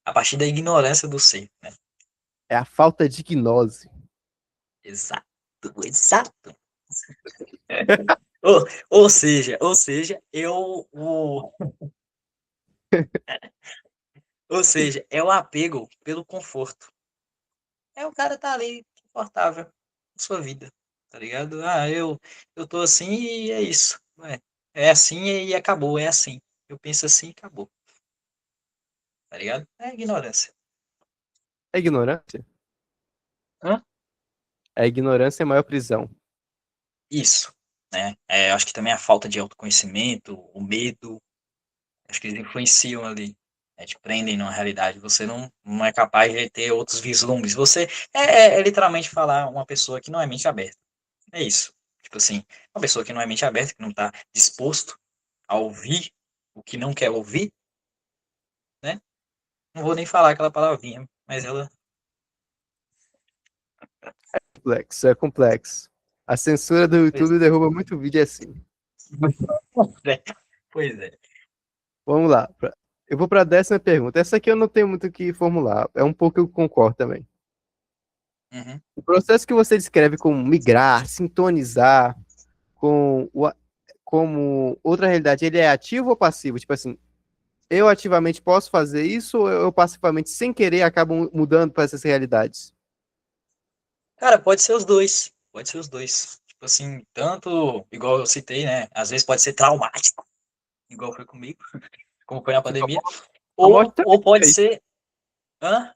a partir da ignorância do ser, né? É a falta de gnose. Exato, exato. Ou seja, ou seja, é o apego pelo conforto. É o cara tá ali confortável com sua vida, tá ligado? Ah, eu tô assim e é isso. É assim e acabou, é assim. Eu penso assim e acabou, tá ligado? É ignorância. É ignorância? Hã? É ignorância é a maior prisão. Isso, né? Acho que também a falta de autoconhecimento, o medo, acho que eles influenciam ali, né, te prendem numa realidade. Você não é capaz de ter outros vislumbres. Você é literalmente falar uma pessoa que não é mente aberta. É isso. Tipo assim, uma pessoa que não é mente aberta, que não está disposto a ouvir o que não quer ouvir, né? Não vou nem falar aquela palavrinha, mas ela. Complexo, é complexo. A censura do Pois YouTube derruba muito vídeo assim. é. Pois é. Vamos lá. Eu vou para a 10ª pergunta. Essa aqui eu não tenho muito o que formular. É um pouco que eu concordo também. Uhum. O processo que você descreve como migrar, sintonizar como outra realidade, ele é ativo ou passivo? Tipo assim, eu ativamente posso fazer isso ou eu passivamente, sem querer, acabo mudando para essas realidades? Cara, pode ser os dois. Pode ser os dois. Tipo assim, tanto, igual eu citei, né? Às vezes pode ser traumático, igual foi comigo, como foi na Tipo, pandemia. a morte Ou também pode é isso. ser. Hã?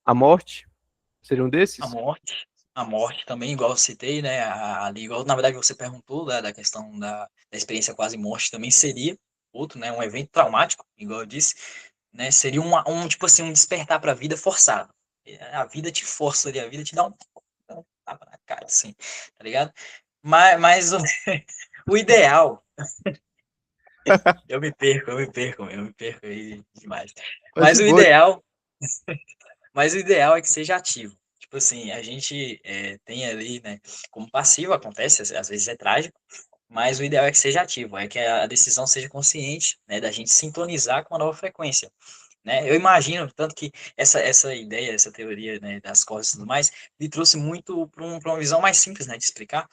A morte seria um A desses? morte. A morte também, igual eu citei, né? Ali, igual, na verdade, você perguntou da questão da experiência quase morte, também seria outro, né? Um evento traumático, igual eu disse, né? Seria tipo assim, um despertar para a vida forçado. A vida te força ali, a vida te dá um tapa na cara, assim, tá ligado? Mas o ideal, eu me perco aí demais. Mas Mas de o boa. ideal Mas o ideal é que seja ativo. Tipo assim, a gente tem ali, né, como passivo, acontece, às vezes é trágico, mas o ideal é que seja ativo, é que a decisão seja consciente, né, da gente sintonizar com a nova frequência, né? Eu imagino, tanto que essa ideia, essa teoria, né, das cordas e tudo mais, me trouxe muito para uma visão mais simples, né, de explicar.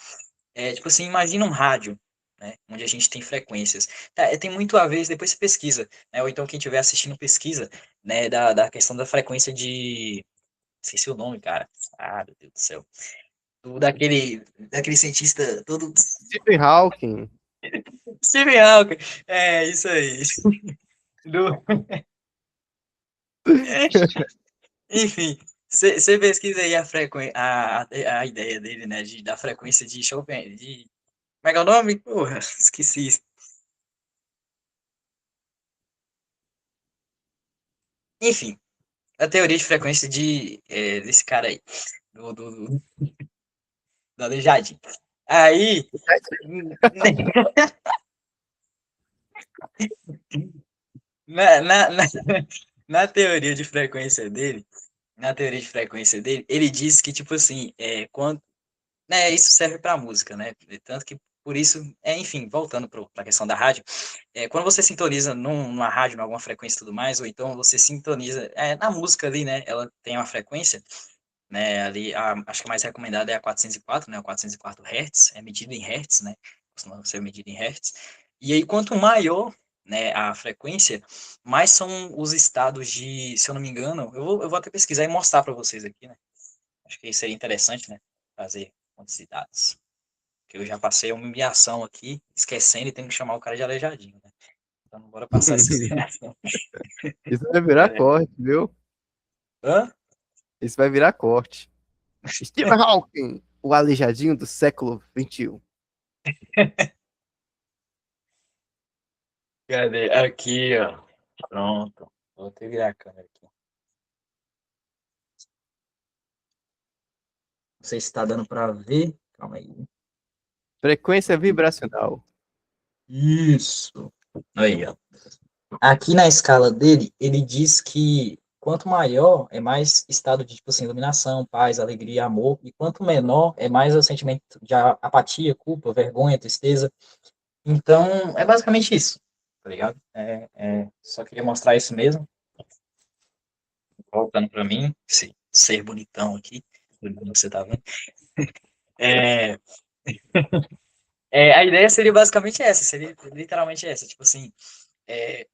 Tipo assim, imagina um rádio, né, onde a gente tem frequências. Tem muito a ver, depois você pesquisa, né, ou então quem estiver assistindo pesquisa, né, da questão da frequência de esqueci o nome, cara. Ah, meu Deus do céu. Daquele cientista todo. Stephen Hawking. Stephen Hawking. É, isso aí. Do... Enfim, você pesquisa aí a ideia dele, né? Da frequência de Chopin. Como é que é o nome? Porra, esqueci. Enfim, a teoria de frequência desse cara aí, do Aleijadinho. Aí, na, na, na, na teoria de frequência dele, ele diz que, tipo assim, quando, né, isso serve para música, né? Tanto que por isso, enfim, voltando para a questão da rádio, quando você sintoniza numa rádio, em alguma frequência e tudo mais, ou então você sintoniza na música ali, né? Ela tem uma frequência, né? Ali, acho que a mais recomendada é a 404, né? O 404 Hz, é medido em Hertz, né? Costuma ser medido em Hertz. E aí, quanto maior, né, a frequência, mais são os estados se eu não me engano, eu vou até pesquisar e mostrar para vocês aqui, né? Acho que seria interessante, né? Fazer quantos dados. Porque eu já passei uma humilhação aqui, esquecendo e tendo que chamar o cara de aleijadinho, né? Então, bora passar essa humilhação. Isso vai virar corte, viu? Hã? Isso vai virar corte. Stephen Hawking, o aleijadinho do século XXI. Cadê? Aqui, ó. Pronto. Vou até virar a câmera aqui. Não sei se está dando para ver. Calma aí. Frequência vibracional. Isso. Aí, ó. Aqui na escala dele, ele diz que quanto maior é mais estado de, tipo assim, iluminação, paz, alegria, amor, e quanto menor é mais o sentimento de apatia, culpa, vergonha, tristeza. Então, é basicamente isso, tá ligado? Só queria mostrar isso mesmo. Voltando para mim, sim. ser bonitão aqui, como você tá vendo. É, a ideia seria basicamente essa, seria literalmente essa, tipo assim, é,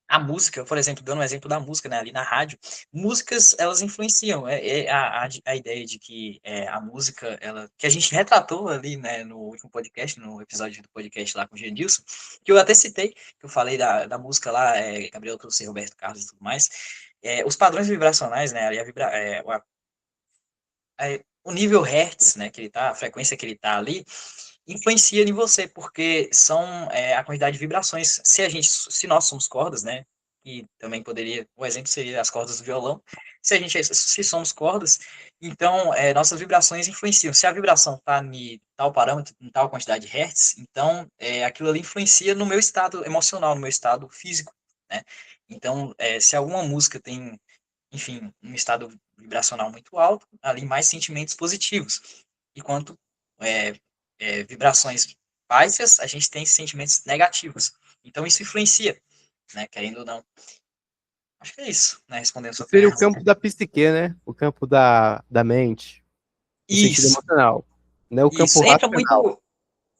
a música, por exemplo, dando um exemplo da música, né, ali na rádio, músicas, elas influenciam, a ideia de que a música, ela, que a gente retratou ali, né, no último podcast, no episódio do podcast lá com o Genilson, que eu até citei, que eu falei da música lá, Gabriel trouxe Roberto Carlos e tudo mais, os padrões vibracionais, né, ali o nível Hertz, né, que ele tá, a frequência que ele tá ali, influencia em você, porque são a quantidade de vibrações. Se nós somos cordas, né, e também poderia, o exemplo seria as cordas do violão, se somos cordas, então nossas vibrações influenciam. Se a vibração está em tal parâmetro, em tal quantidade de hertz, então aquilo ali influencia no meu estado emocional, no meu estado físico, né? Então, se alguma música tem, enfim, um estado vibracional muito alto, ali mais sentimentos positivos. Enquanto é, vibrações baixas, a gente tem sentimentos negativos. Então isso influencia, né? Querendo ou não. Acho que é isso, né? Respondendo a sua Seria o pergunta. campo da psique, né? O campo da mente, no sentido Isso, emocional. Não é o campo isso. Entra racional. muito.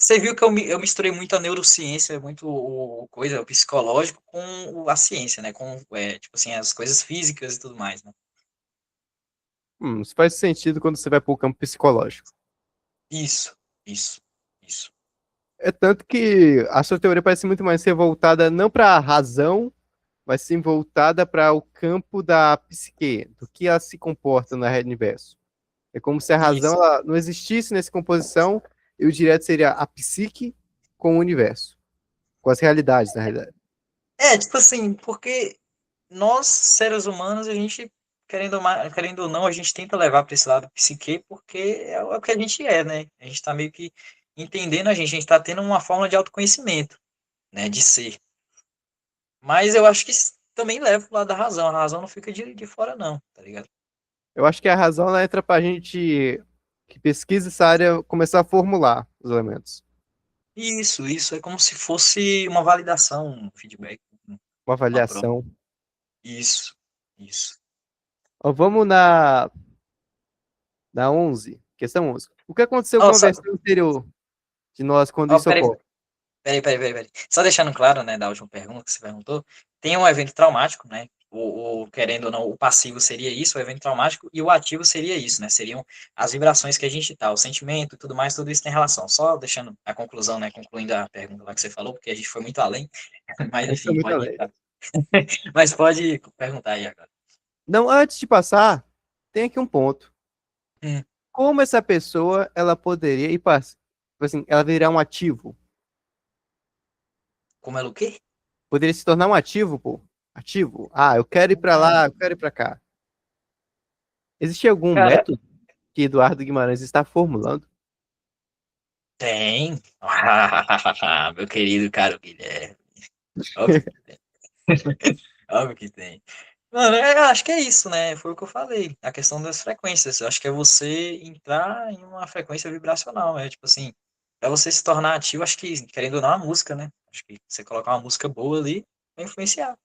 Você viu que eu misturei muito a neurociência, muito o psicológico com a ciência, né? Com, tipo assim, as coisas físicas e tudo mais, né? Isso faz sentido quando você vai para o campo psicológico. Isso, isso, isso. É tanto que a sua teoria parece muito mais ser voltada não para a razão, mas sim voltada para o campo da psique, do que ela se comporta no universo. É como se a razão Isso. ela não existisse nessa composição e o direto seria a psique com o universo, com as realidades, na realidade. Tipo assim, porque nós, seres humanos, a gente, querendo ou não, a gente tenta levar para esse lado psique, porque é o que a gente é, né? A gente está meio que entendendo a gente está tendo uma forma de autoconhecimento, né? De ser. Mas eu acho que também leva pro lado da razão. A razão não fica de fora, não, tá ligado? Eu acho que a razão ela entra para a gente que pesquisa essa área começar a formular os elementos. Isso é como se fosse uma validação, um feedback, Uma uma prova. avaliação. Isso, isso. Ó, vamos na 11, questão 11. O que aconteceu Oh, com a só, versão anterior de nós quando oh, isso peraí, ocorre? peraí. Só deixando claro, né, da última pergunta que você perguntou, tem um evento traumático, né? Querendo ou não, o passivo seria isso, o evento traumático, e o ativo seria isso, né? Seriam as vibrações que a gente tá, o sentimento e tudo mais, tudo isso tem relação. Só deixando a conclusão, né? Concluindo a pergunta lá que você falou, porque a gente foi muito além, mas A gente foi enfim, muito pode além. ir. Mas pode perguntar aí agora. Não, antes de passar, tem aqui um ponto. Hum, Como essa pessoa ela poderia ir para, tipo assim, ela virar um ativo? como é o quê? Poderia se tornar um ativo, pô. Ativo. Ah, eu quero ir para lá, eu quero ir para cá. Existe algum Cara, método que Eduardo Guimarães está formulando? tem. Meu querido caro Guilherme. Óbvio que tem. Óbvio que tem. Mano, eu acho que é isso, né? Foi o que eu falei. A questão das frequências. Eu acho que é você entrar em uma frequência vibracional, né? Tipo assim, pra você se tornar ativo, acho que, querendo ou não, a música, né? Acho que você colocar uma música boa ali, vai influenciar,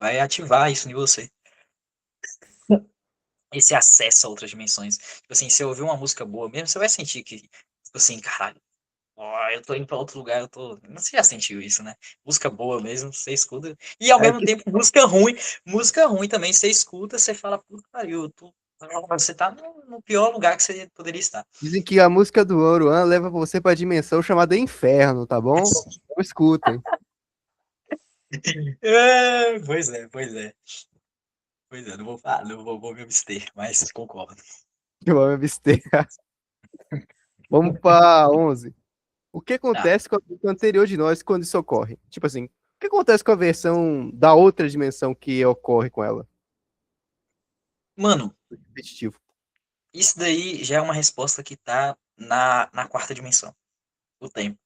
vai ativar isso em você. Esse acesso a outras dimensões. Tipo assim, se eu ouvir uma música boa mesmo, você vai sentir que, tipo assim, caralho, ó, eu tô indo pra outro lugar, eu tô. Você já sentiu isso, né? Música boa mesmo, você escuta. E ao É mesmo que tempo, música ruim também, você escuta, você fala, puta que pariu, você tá no pior lugar que você poderia estar. dizem que a música do Oruan leva você para a dimensão chamada inferno, tá bom? Então escutem. Pois é, não vou falar, vou me abster, mas concordo. Eu vou me abster. Vamos para 11. O que Tá. acontece com a versão anterior de nós quando isso ocorre? Tipo assim, o que acontece com a versão da outra dimensão que ocorre com ela? Mano, Repetitivo. isso daí já é uma resposta que tá na quarta dimensão, o tempo.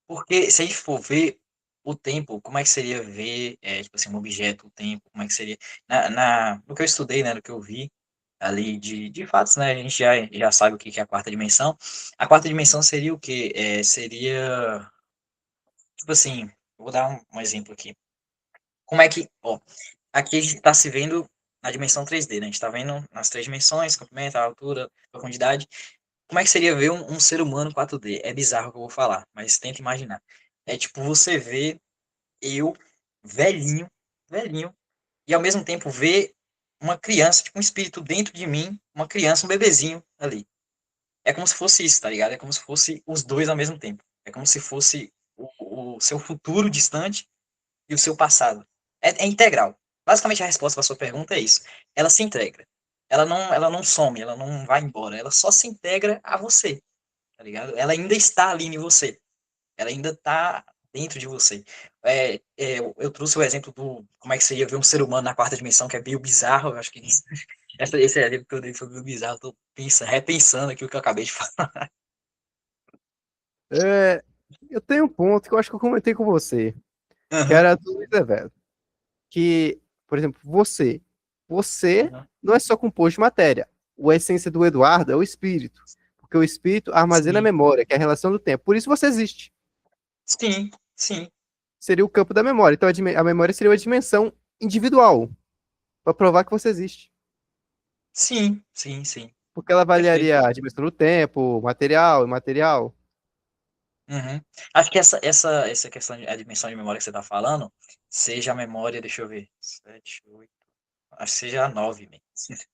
Porque se a gente for ver o tempo, como é que seria ver, tipo assim, um objeto, o tempo, como é que seria. No que eu estudei, né, no que eu vi ali de fatos, né, a gente já sabe o que é a quarta dimensão. A quarta dimensão seria o quê? Tipo assim, vou dar um exemplo aqui. Como é que, ó, aqui a gente está se vendo na dimensão 3D, né? A gente está vendo nas 3 dimensões, comprimento, altura, profundidade. Como é que seria ver um ser humano 4D? É bizarro o que eu vou falar, mas tenta imaginar. É tipo você ver eu, velhinho, velhinho, e ao mesmo tempo ver uma criança, tipo um espírito dentro de mim, uma criança, um bebezinho ali. É como se fosse isso, tá ligado? É como se fosse os dois ao mesmo tempo. É como se fosse o seu futuro distante e o seu passado. É integral. Basicamente, a resposta para a sua pergunta é isso. Ela se integra. Ela não some, ela não vai embora. Ela só se integra a você, tá ligado? Ela ainda está ali em você. Ela ainda está dentro de você. Eu trouxe o exemplo do como é que seria ver um ser humano na quarta dimensão, que é meio bizarro. Eu acho que esse exemplo que eu dei foi meio bizarro. Estou repensando aqui o que eu acabei de falar. É, eu tenho um ponto que eu acho que eu comentei com você, que Aham, era do Luiz Evero, que, por exemplo, você aham. não é só composto de matéria. A essência do Eduardo é o espírito, porque o espírito armazena a Sim, memória, que é a relação do tempo. Por isso você existe. sim, sim, Seria o campo da memória. Então a memória seria uma dimensão individual, para provar que você existe. sim, sim, sim. Porque ela Perfeito. avaliaria a dimensão do tempo, material, imaterial. Uhum. Acho que essa questão a dimensão de memória que você está falando, seja a memória, deixa eu ver, 7, 8, acho que seja a 9, man.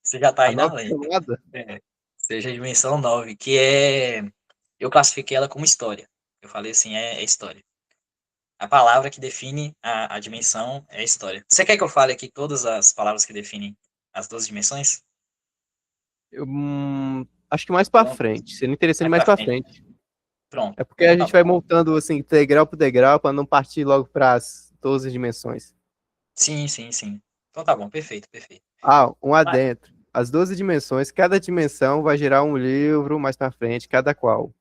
Você já está A aí na nova lei. camada. É, seja a dimensão 9, que é. Eu classifiquei ela como história. Eu falei assim, é história. A palavra que define a dimensão é história. Você quer que eu fale aqui todas as palavras que definem as 12 dimensões? Acho que mais para Pronto, frente. Seria interessante mais mais pra para frente. frente. Pronto, É porque então a tá gente bom. vai montando assim, degrau por degrau, para não partir logo para as 12 dimensões. Sim, sim, sim. Então tá bom, perfeito, perfeito. Ah, um Ah, adentro. As 12 dimensões, cada dimensão vai gerar um livro mais para frente, cada qual.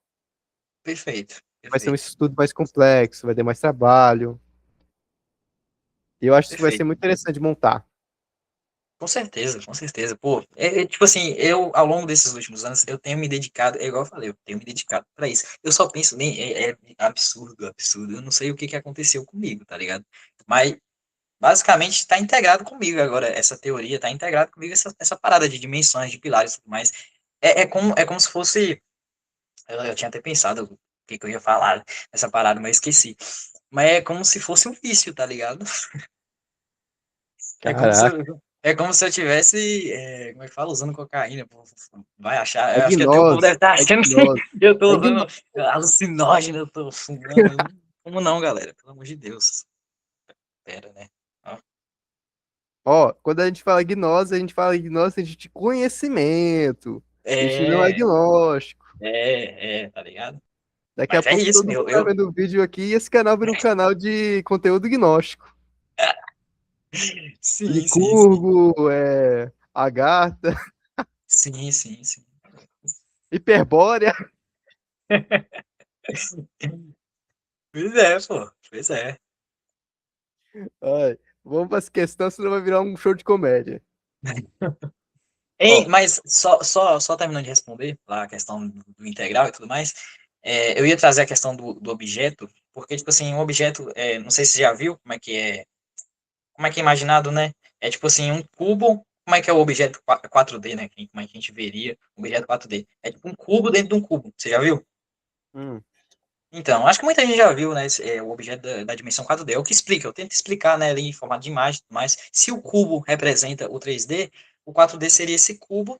perfeito, Vai ser um perfeito, estudo mais complexo, vai ter mais trabalho. E eu acho que vai ser perfeito. muito interessante de montar. Com certeza, com certeza. Pô, tipo assim, eu, ao longo desses últimos anos, eu tenho me dedicado, é igual eu falei, eu tenho me dedicado pra isso. Eu só penso, nem, é absurdo, absurdo. Eu não sei o que que aconteceu comigo, tá ligado? Mas, basicamente, está integrado comigo agora, essa teoria, está integrado comigo, essa parada de dimensões, de pilares e tudo mais. É como se fosse, eu tinha até pensado o que que eu ia falar nessa parada, mas eu esqueci. Mas é como se fosse um vício, tá ligado? É como se Caraca, eu, é como se eu tivesse, como é que fala, usando cocaína, pô, vai achar, é eu acho que até o povo deve gnose, estar é achando que gnose, eu tô é usando gnose. alucinógeno, eu tô fumando. Como não, galera? Pelo amor de Deus. Pera, né? Ó. Ó, quando a gente fala gnose de conhecimento. A gente não é É, gnóstico. tá ligado? Daqui a Mas é pouco isso, todo mundo eu, tá eu, vendo o vídeo aqui e esse canal vira um canal de conteúdo gnóstico. sim, sim, sim. Licurgo, Agartha, Sim, sim, sim. Hiperbórea. Pois é, pô, pois é. Ai, vamos para as questões, senão vai virar um show de comédia. Hein, Ó, mas só terminando de responder lá a questão do integral e tudo mais, eu ia trazer a questão do objeto, porque, tipo assim, um objeto, não sei se você já viu como é que é imaginado, né? É tipo assim, um cubo, como é que é o objeto 4D, né? Como é que a gente veria o objeto 4D? É tipo um cubo dentro de um cubo, você já viu? hum, Então, acho que muita gente já viu, né, o objeto da dimensão 4D. É o que explica, eu tento explicar, né, ali em formato de imagem, mas se o cubo representa o 3D, o 4D seria esse cubo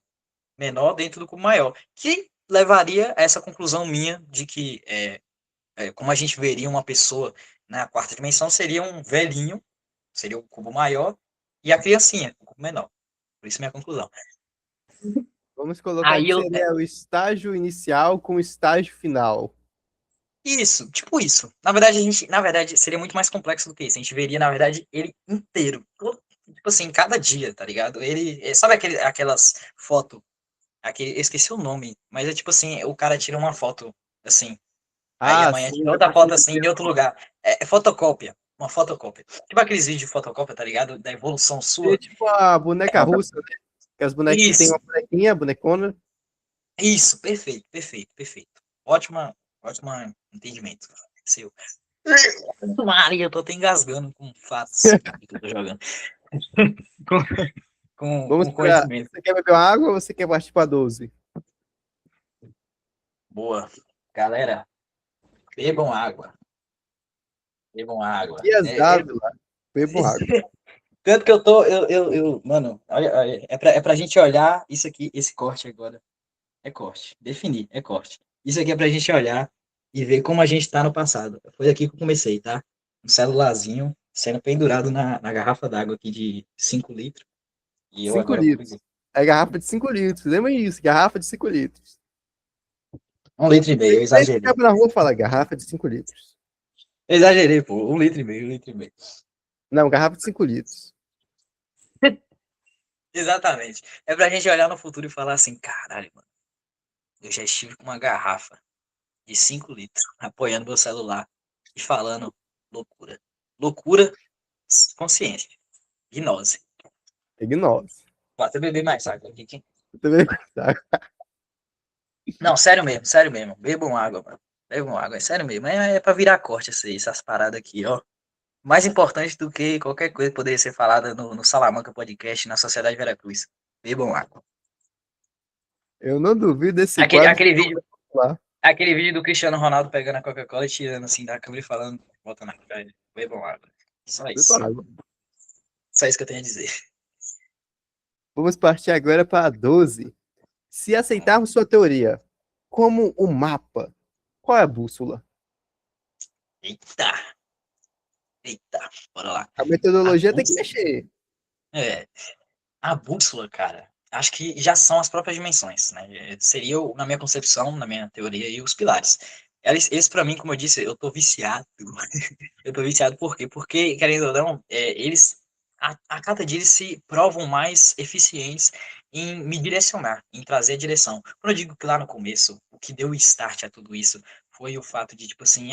menor dentro do cubo maior, que levaria a essa conclusão minha de que, como a gente veria uma pessoa na quarta dimensão, seria um velhinho, seria o cubo maior, e a criancinha, o cubo menor. Por isso minha conclusão. vamos colocar Aí que eu. seria o estágio inicial com o estágio final. Isso, tipo isso. Na verdade, seria muito mais complexo do que isso. A gente veria, na verdade, ele inteiro. Tipo assim, cada dia, tá ligado? Sabe aquelas fotos, eu esqueci o nome, mas é tipo assim, o cara tira uma foto, assim, aí Ah, amanhã sim, tira já outra consegui foto assim em entender. outro lugar. É fotocópia. Uma fotocópia. Tipo aqueles vídeos de fotocópia, tá ligado? Da evolução Seria sua. tipo a boneca russa, né? Que as bonecas que tem Isso, uma bonequinha, bonecona. isso, perfeito, perfeito, perfeito. Ótima entendimento seu. Maria, eu tô até engasgando com fatos que eu tô jogando. com, com Vamos para. conhecimento. Você quer beber uma água ou você quer partir para 12? Boa. Galera, bebam água. Bebam água. E as aves lá? Bebam água. Tanto que mano, olha, é pra gente olhar isso aqui, esse corte agora. É corte. Definir, é corte. Isso aqui é pra gente olhar e ver como a gente tá no passado. Foi aqui que eu comecei, tá? Um celularzinho sendo pendurado na garrafa d'água aqui de 5 litros. E eu 5 agora vou litros. beber. É garrafa de 5 litros. Lembra isso? Garrafa de 5 litros. 1,5 litros, eu Aí você exagerei. acaba na rua e fala garrafa de 5 litros. Eu exagerei, pô. 1,5 litros, 1,5 litros. Não, garrafa de 5 litros. Exatamente. É pra gente olhar no futuro e falar assim, caralho, mano, eu já estive com uma garrafa de 5 litros, apoiando meu celular e falando loucura. Loucura, consciência, gnose. Ignora. Vou até beber mais água aqui. Tá? Não, sério mesmo. Bebam água, mano. Bebam água, é sério mesmo. É pra virar corte essas paradas aqui, ó. Mais importante do que qualquer coisa que poderia ser falada no Salamanca Podcast, na Sociedade Veracruz. Bebam água. Eu não duvido desse Aquele, quadro aquele vídeo, lá. aquele vídeo do Cristiano Ronaldo pegando a Coca-Cola e tirando assim da câmera e falando, bota na cara, bebam água. Só Bebam isso. água. Só isso que eu tenho a dizer. Vamos partir agora para a 12. Se aceitarmos sua teoria como o mapa, qual é a bússola? Eita, eita, bora lá. A A metodologia tem que bússola, mexer. é, a bússola, cara, acho que já são as próprias dimensões, né? Seria, na minha concepção, na minha teoria, e os pilares. Eles para mim, como eu disse, eu tô viciado. Eu tô viciado por quê? Porque, querendo ou não, eles, a cada dia, eles se provam mais eficientes em me direcionar, em trazer a direção. Quando eu digo que lá no começo, o que deu start a tudo isso foi o fato de, tipo assim,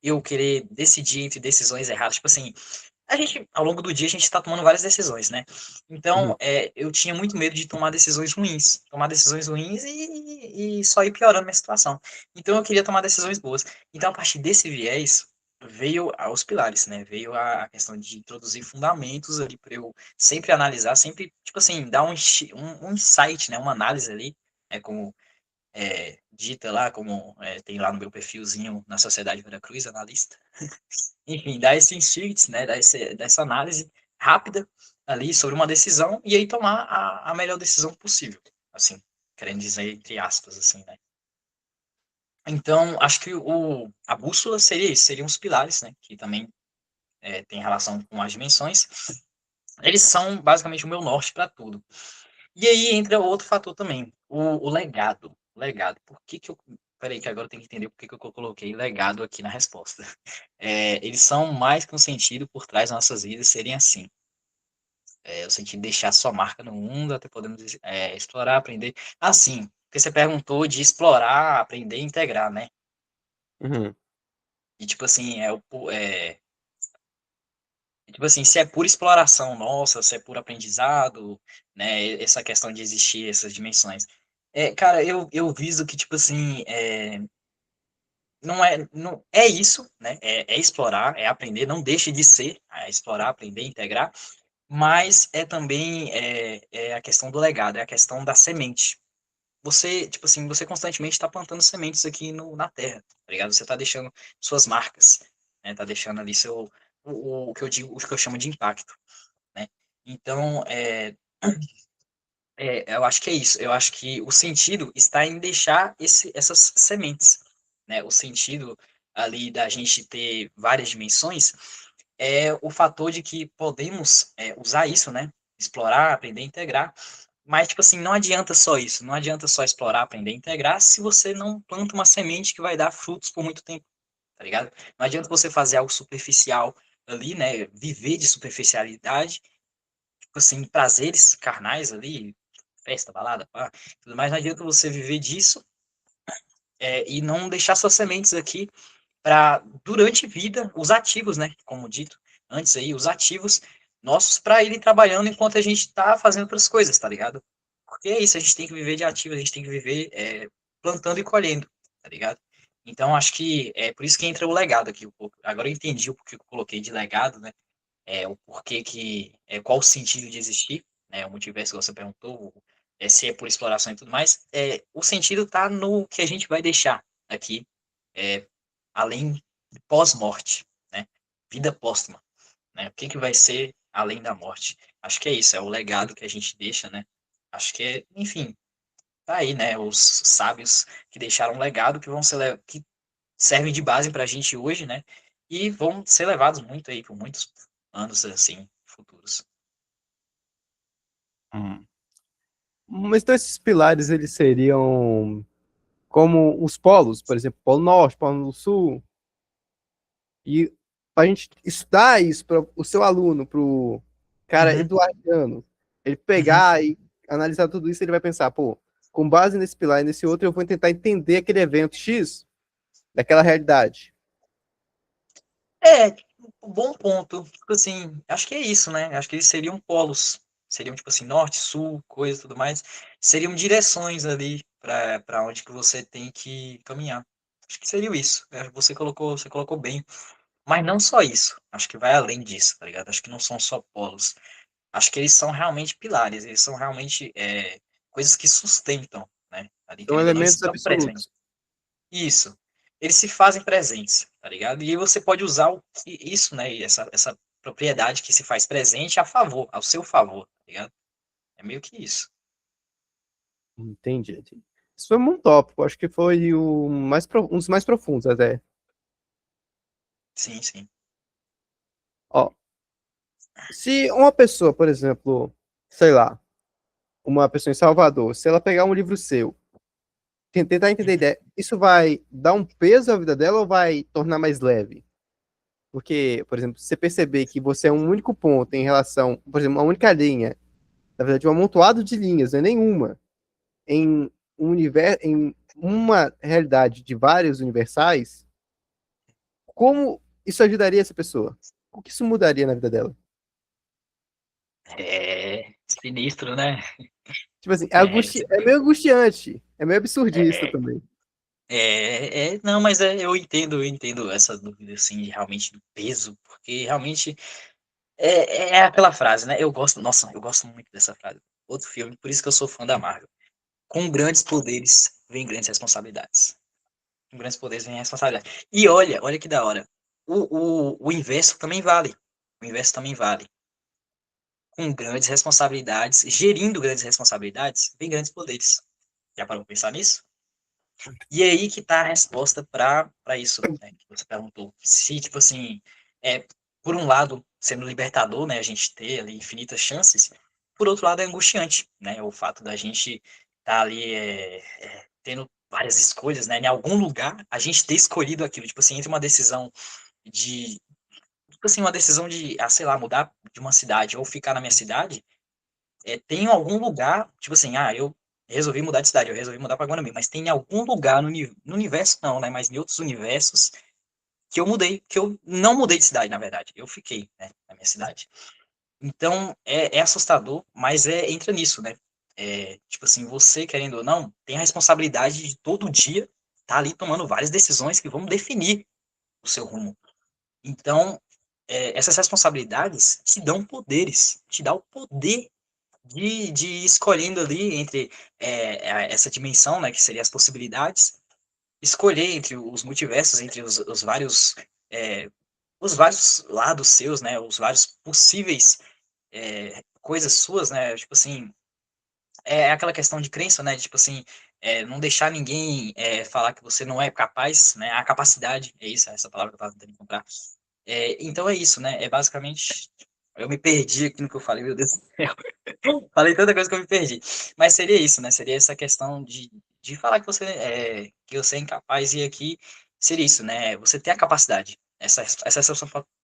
eu querer decidir entre decisões erradas. Tipo assim, a gente, ao longo do dia, a gente está tomando várias decisões, né? Uhum. Então, eu tinha muito medo de tomar decisões ruins e só ir piorando a minha situação. Então, eu queria tomar decisões boas. Então, a partir desse viés, veio aos pilares, né? Veio a questão de introduzir fundamentos ali para eu sempre analisar, sempre, tipo assim, dar um insight, né? Uma análise ali, como dita lá, como tem lá no meu perfilzinho na Sociedade Veracruz, analista. Enfim, dar esse insights, né? Dessa análise rápida ali sobre uma decisão e aí tomar a melhor decisão possível, assim, querendo dizer entre aspas, assim, né? Então, acho que a bússola seria isso, seriam os pilares, né? Que também tem relação com as dimensões. Eles são basicamente o meu norte para tudo. E aí entra outro fator também, o legado. Legado. Por que que eu. Peraí, que agora eu tenho que entender por que que eu coloquei legado aqui na resposta. Eles são mais que um sentido por trás das nossas vidas serem assim. O sentido de deixar sua marca no mundo, até podemos explorar, aprender. Assim, porque você perguntou de explorar, aprender e integrar, né? Uhum. E tipo assim, tipo assim, se é pura exploração nossa, se é puro aprendizado, né? Essa questão de existir essas dimensões. Cara, eu viso que, tipo assim, não é isso, né? É explorar, é aprender, não deixe de ser, explorar, aprender, integrar, mas é também a questão do legado, é a questão da semente. Você, tipo assim, você constantemente está plantando sementes aqui na Terra, tá ligado? Você está deixando suas marcas, né? Tá deixando ali o que eu digo, o que eu chamo de impacto, né? Então, eu acho que é isso. Eu acho que o sentido está em deixar essas sementes, né? O sentido ali da gente ter várias dimensões é o fator de que podemos usar isso, né? Explorar, aprender, integrar. Mas, tipo assim, não adianta só isso. Não adianta só explorar, aprender, integrar se você não planta uma semente que vai dar frutos por muito tempo, tá ligado? Não adianta você fazer algo superficial ali, né? Viver de superficialidade, tipo assim, prazeres carnais ali, festa, balada, pá, tudo mais. Não adianta você viver disso e não deixar suas sementes aqui para, durante a vida, os ativos, né? Como dito antes aí, os ativos nossos para irem trabalhando enquanto a gente está fazendo outras coisas, tá ligado? Porque é isso, a gente tem que viver de ativos, a gente tem que viver plantando e colhendo, tá ligado? Então, acho que é por isso que entra o legado aqui um pouco. Agora eu entendi o porquê que eu coloquei de legado, né? o porquê qual o sentido de existir, né? O multiverso que você perguntou, se é por exploração e tudo mais, o sentido está no que a gente vai deixar aqui, é, além pós-morte, né? Vida póstuma, né? O que vai ser além da morte? Acho que é isso, é o legado que a gente deixa, né? Acho que enfim, tá aí, né? Os sábios que deixaram um legado que vão ser que servem de base para a gente hoje, né? E vão ser levados muito aí por muitos anos assim futuros. Hum. Mas então esses pilares, eles seriam como os polos, por exemplo, Polo Norte, Polo Sul, e para a gente estudar isso para o seu aluno, para o cara Uhum, eduardiano, ele uhum. pegar e analisar tudo isso, ele vai pensar, pô, com base nesse pilar e nesse outro, eu vou tentar entender aquele evento X daquela realidade. Um bom ponto. Tipo assim, acho que é isso, né? Acho que eles seriam polos. Seriam, tipo assim, norte, sul, coisa e tudo mais. Seriam direções ali para onde que você tem que caminhar. Acho que seria isso. Você colocou bem. Mas não só isso. Acho que vai além disso, tá ligado? Acho que não são só polos. Acho que eles são realmente pilares. Eles são realmente coisas que sustentam, né? Ali, São querendo ou não, elementos estão presentes. absolutos. Isso. Eles se fazem presentes, tá ligado? E aí você pode usar isso, né? E essa propriedade que se faz presente a favor, ao seu favor, tá ligado? É meio que isso. Entendi. Isso foi um tópico, acho que foi um dos mais profundos até. Sim, sim. Ó, se uma pessoa, por exemplo, sei lá, uma pessoa em Salvador, se ela pegar um livro seu, tentar entender a Uhum. ideia, isso vai dar um peso à vida dela ou vai tornar mais leve? Porque, por exemplo, se você perceber que você é um único ponto em relação, por exemplo, uma única linha, na verdade, um amontoado de linhas, não é nenhuma, em um universo, em uma realidade de vários universais, como isso ajudaria essa pessoa? O que isso mudaria na vida dela? É sinistro, né? Tipo assim, É, você é meio angustiante, é meio absurdista é, também. não, mas eu entendo essa dúvida, assim, realmente do peso, porque realmente é aquela frase, né? Nossa, eu gosto muito dessa frase. Outro filme, por isso que eu sou fã da Marvel. Com grandes poderes vem grandes responsabilidades. Com grandes poderes vem responsabilidade. E olha que da hora. O inverso também vale. O inverso também vale. Com grandes responsabilidades, gerindo grandes responsabilidades, vem grandes poderes. Já parou para pensar nisso? E é aí que tá a resposta para isso, né, que você perguntou. Se, tipo assim, por um lado, sendo libertador, né, a gente ter ali infinitas chances, por outro lado é angustiante, né, o fato da gente estar tá ali tendo várias escolhas, né, em algum lugar a gente ter escolhido aquilo, tipo assim, entre uma decisão de, tipo assim, uma decisão de, sei lá, mudar de uma cidade ou ficar na minha cidade, tem algum lugar, tipo assim, eu resolvi mudar de cidade, eu resolvi mudar para Guarani, mas tem algum lugar no universo não, né, mas em outros universos que eu mudei, que eu não mudei de cidade, na verdade, eu fiquei, né, na minha cidade. Então, é assustador, mas entra nisso, né, tipo assim, você, querendo ou não, tem a responsabilidade de todo dia estar ali tomando várias decisões que vão definir o seu rumo. Então, essas responsabilidades te dão poderes, te dá o poder de ir escolhendo ali entre essa dimensão, né, que seria as possibilidades, escolher entre os multiversos, entre é, os vários lados seus, né, os vários possíveis coisas suas, né, tipo assim, aquela questão de crença, né, de, tipo assim, não deixar ninguém falar que você não é capaz, né, a capacidade, é isso, essa palavra que eu estava tentando encontrar. Então é isso, né, basicamente, eu me perdi aqui no que eu falei, meu Deus do céu. Falei tanta coisa que eu me perdi. Mas seria isso, né? Seria essa questão de falar que você é incapaz, e aqui seria isso, né? Você tem a capacidade. Essas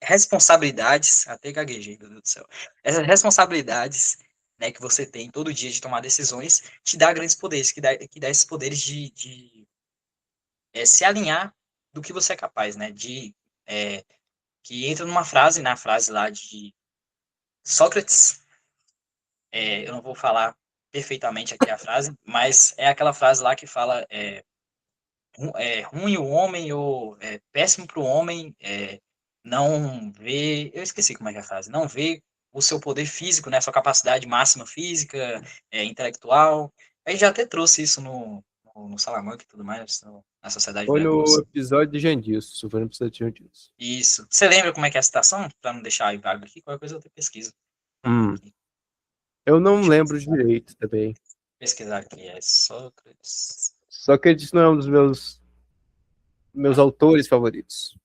responsabilidades, até gaguejei, meu Deus do céu. Essas responsabilidades, né, que você tem todo dia de tomar decisões, te dá grandes poderes, que dá esses poderes de se alinhar do que você é capaz, né? Que entra numa frase, na frase lá de Sócrates, eu não vou falar perfeitamente aqui a frase, mas é aquela frase lá que fala ruim o homem ou péssimo para o homem não vê, eu esqueci como é que é a frase, não vê o seu poder físico, né, sua capacidade máxima física, intelectual. A gente já até trouxe isso no Salamanca e tudo mais, na Sociedade Foi Mulher no Luz. episódio de Jandilson. Foi no episódio de Jandilson. Isso. Você lembra como é que é a citação? Para não deixar aí vago aqui, qualquer coisa eu até pesquiso. Hum, eu não Deixa eu lembro direito também. pesquisar aqui, é Sócrates. Sócrates não é um dos meus autores favoritos.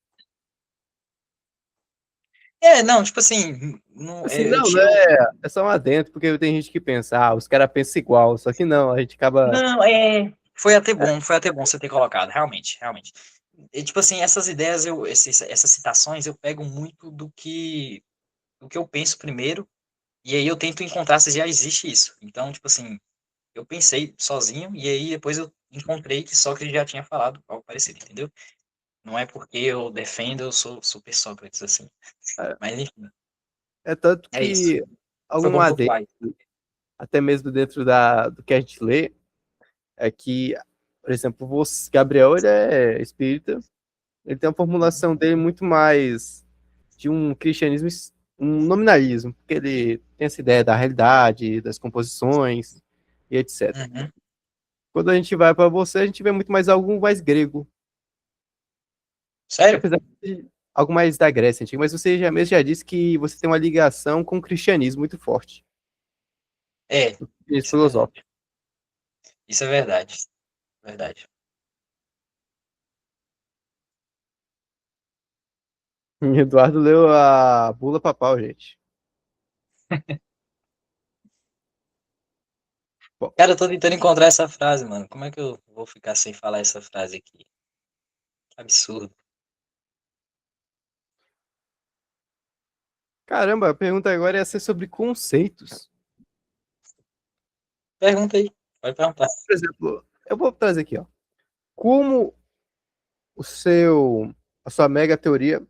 Não, tipo assim, não, Assim, eu não, tinha. né? É só um adendo, porque tem gente que pensa, os caras pensam igual, só que não, a gente acaba. Não, foi até bom você ter colocado, realmente, realmente. E, tipo assim, essas ideias, essas citações, eu pego muito do que eu penso primeiro, e aí eu tento encontrar se já existe isso. Então, tipo assim, eu pensei sozinho, e aí depois eu encontrei que Sócrates já tinha falado algo parecido, entendeu? Não é porque eu defendo, eu sou super Sócrates, assim. É Mas, enfim, é tanto é isso. que Foi algum bom adendo, pontuar isso. até mesmo dentro do que a gente lê, é que, por exemplo, você, Gabriel, ele é espírita, ele tem uma formulação dele muito mais de um cristianismo, um nominalismo, porque ele tem essa ideia da realidade, das composições e etc. Uhum. Quando a gente vai para você, a gente vê muito mais algo mais grego, Sério? apesar de algo mais da Grécia antiga, mas você já mesmo já disse que você tem uma ligação com o cristianismo muito forte, É, cristianismo isso é verdade. filosófico. Isso é verdade. Verdade. Eduardo leu a bula papal, gente. Bom, Cara, eu tô tentando encontrar essa frase, mano. Como é que eu vou ficar sem falar essa frase aqui? Que absurdo. caramba, a pergunta agora ia ser sobre conceitos. Pergunta aí. Pode perguntar. Por exemplo, eu vou trazer aqui, ó. Como o seu, a sua mega teoria,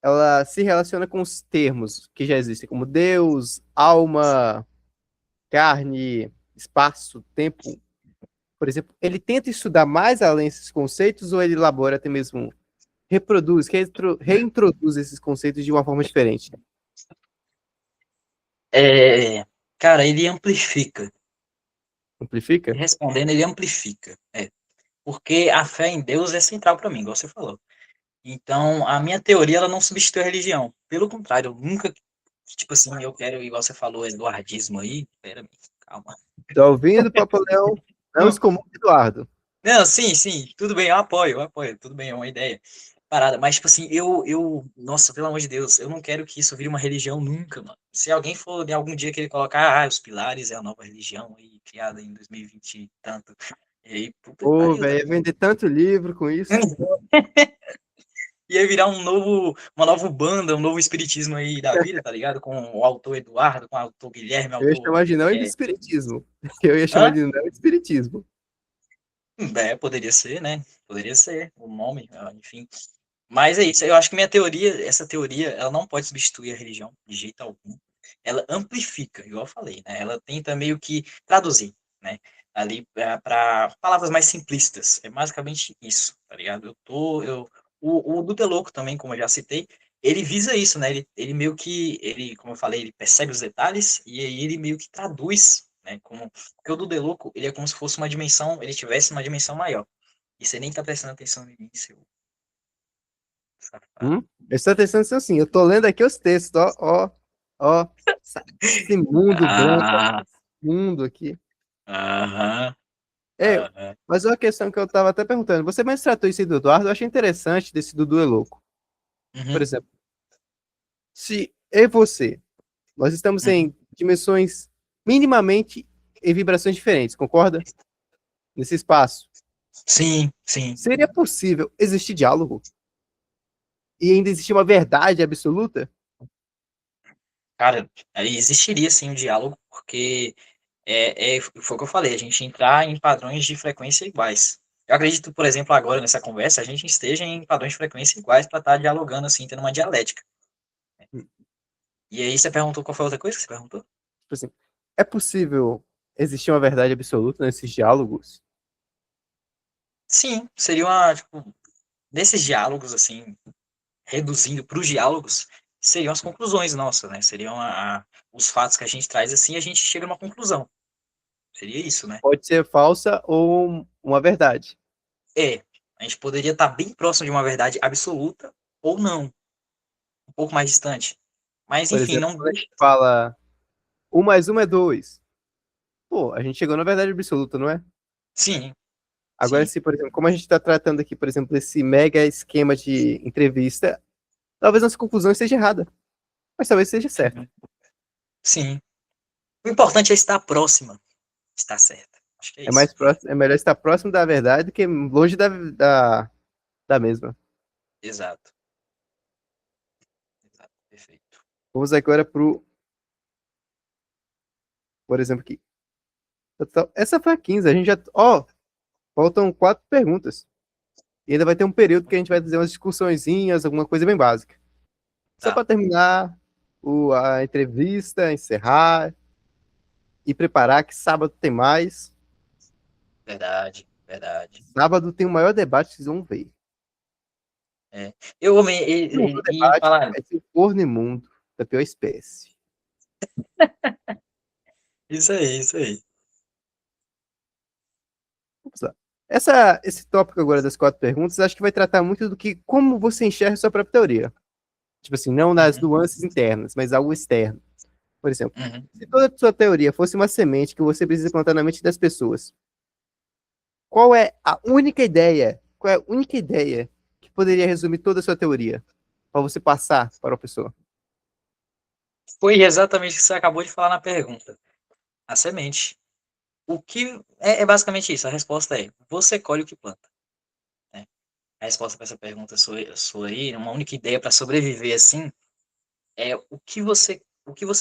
ela se relaciona com os termos que já existem, como Deus, alma, carne, espaço, tempo. Por exemplo, ele tenta estudar mais além desses conceitos ou ele elabora até mesmo, reproduz, reintroduz esses conceitos de uma forma diferente? Cara, ele amplifica. Amplifica? Respondendo, ele amplifica. Porque a fé em Deus é central para mim, igual você falou. Então, a minha teoria, ela não substitui a religião. Pelo contrário, eu nunca, tipo assim, eu quero, igual você falou, eduardismo aí. Pera aí, calma. Tá ouvindo, Papo Leão? Não excomum Eduardo. Não, sim, sim, tudo bem, eu apoio, tudo bem, é uma ideia. Parada, mas, tipo assim, nossa, pelo amor de Deus, eu não quero que isso vire uma religião nunca, mano. Se alguém for, de algum dia, querer colocar, os pilares é a nova religião aí, criada em 2020 e tanto, e aí, puta que Ô, pariu, tá? velho, ia vender tanto livro com isso. Ia virar uma nova banda, um novo espiritismo aí da vida, tá ligado? Com o autor Eduardo, com o autor Guilherme, Eu ia autor. chamar de não É, espiritismo. Eu ia chamar hã? de não espiritismo. Poderia ser, né? Poderia ser o nome, enfim. Mas é isso, eu acho que essa teoria, ela não pode substituir a religião de jeito algum. Ela amplifica, igual eu falei, né? Ela tenta meio que traduzir, né? Ali para palavras mais simplistas. É basicamente isso, tá ligado? O Duda Louco também, como eu já citei, ele visa isso, né? Ele meio que, como eu falei, ele percebe os detalhes e aí ele meio que traduz, né? Porque o Duda Louco, ele é como se fosse uma dimensão, ele tivesse uma dimensão maior. E você nem tá prestando atenção em mim, seu safado. Presta atenção nisso assim. Eu tô lendo aqui os textos, ó. Esse mundo grande, Ah, esse mundo aqui. aham, É, aham. mas uma questão que eu tava até perguntando. Você mais tratou isso aí do Eduardo? Eu achei interessante desse Dudu é louco. Por Uhum, exemplo, se eu e você, nós estamos uhum. em dimensões minimamente em vibrações diferentes, concorda? Nesse espaço. Sim, sim. Seria possível existir diálogo e ainda existir uma verdade absoluta? Cara, aí existiria sim um diálogo, porque foi o que eu falei, a gente entrar em padrões de frequência iguais. Eu acredito, por exemplo, agora nessa conversa, a gente esteja em padrões de frequência iguais para estar dialogando assim, tendo uma dialética. E aí você perguntou qual foi a outra coisa que você perguntou? Tipo assim, é possível existir uma verdade absoluta nesses diálogos? Sim, seria uma, tipo, desses diálogos assim, reduzindo para os diálogos, seriam as conclusões nossas, né? Seriam os fatos que a gente traz assim, a gente chega a uma conclusão. Seria isso, né? Pode ser falsa ou uma verdade. A gente poderia estar bem próximo de uma verdade absoluta ou não, um pouco mais distante. Mas, Por enfim, exemplo, não quando a deixa. gente fala 1 mais 1 é 2. Pô, a gente chegou na verdade absoluta, não é? Sim, Agora, sim. se, por exemplo, como a gente está tratando aqui, por exemplo, esse mega esquema de entrevista, talvez nossa conclusão esteja errada, mas talvez seja certa. Sim. O importante é estar próxima, estar certa. Acho que é É isso. mais próximo, é melhor estar próximo da verdade do que longe da mesma. Exato. Exato. Perfeito. Vamos agora por exemplo, aqui. Essa foi a 15. A gente já. Ó, faltam 4 perguntas. E ainda vai ter um período que a gente vai fazer umas discussõezinhas, alguma coisa bem básica. Só Tá. para terminar a entrevista, encerrar e preparar que sábado tem mais. Verdade, verdade. Sábado tem o maior debate que vocês vão ver. É. Eu amei. O maior E debate falar. vai ser o corno imundo da pior espécie. Isso aí, isso aí. Vamos lá. Esse tópico agora das 4 perguntas, acho que vai tratar muito do que como você enxerga a sua própria teoria. Tipo assim, não nas Uhum, nuances internas, mas algo externo. Por exemplo, uhum. se toda a sua teoria fosse uma semente que você precisa plantar na mente das pessoas, qual é a única ideia? Qual é a única ideia que poderia resumir toda a sua teoria para você passar para a pessoa? Foi exatamente o que você acabou de falar na pergunta. A semente. O que é basicamente isso. A resposta é: você colhe o que planta. Né? A resposta para essa pergunta sua aí, uma única ideia para sobreviver assim, é o que você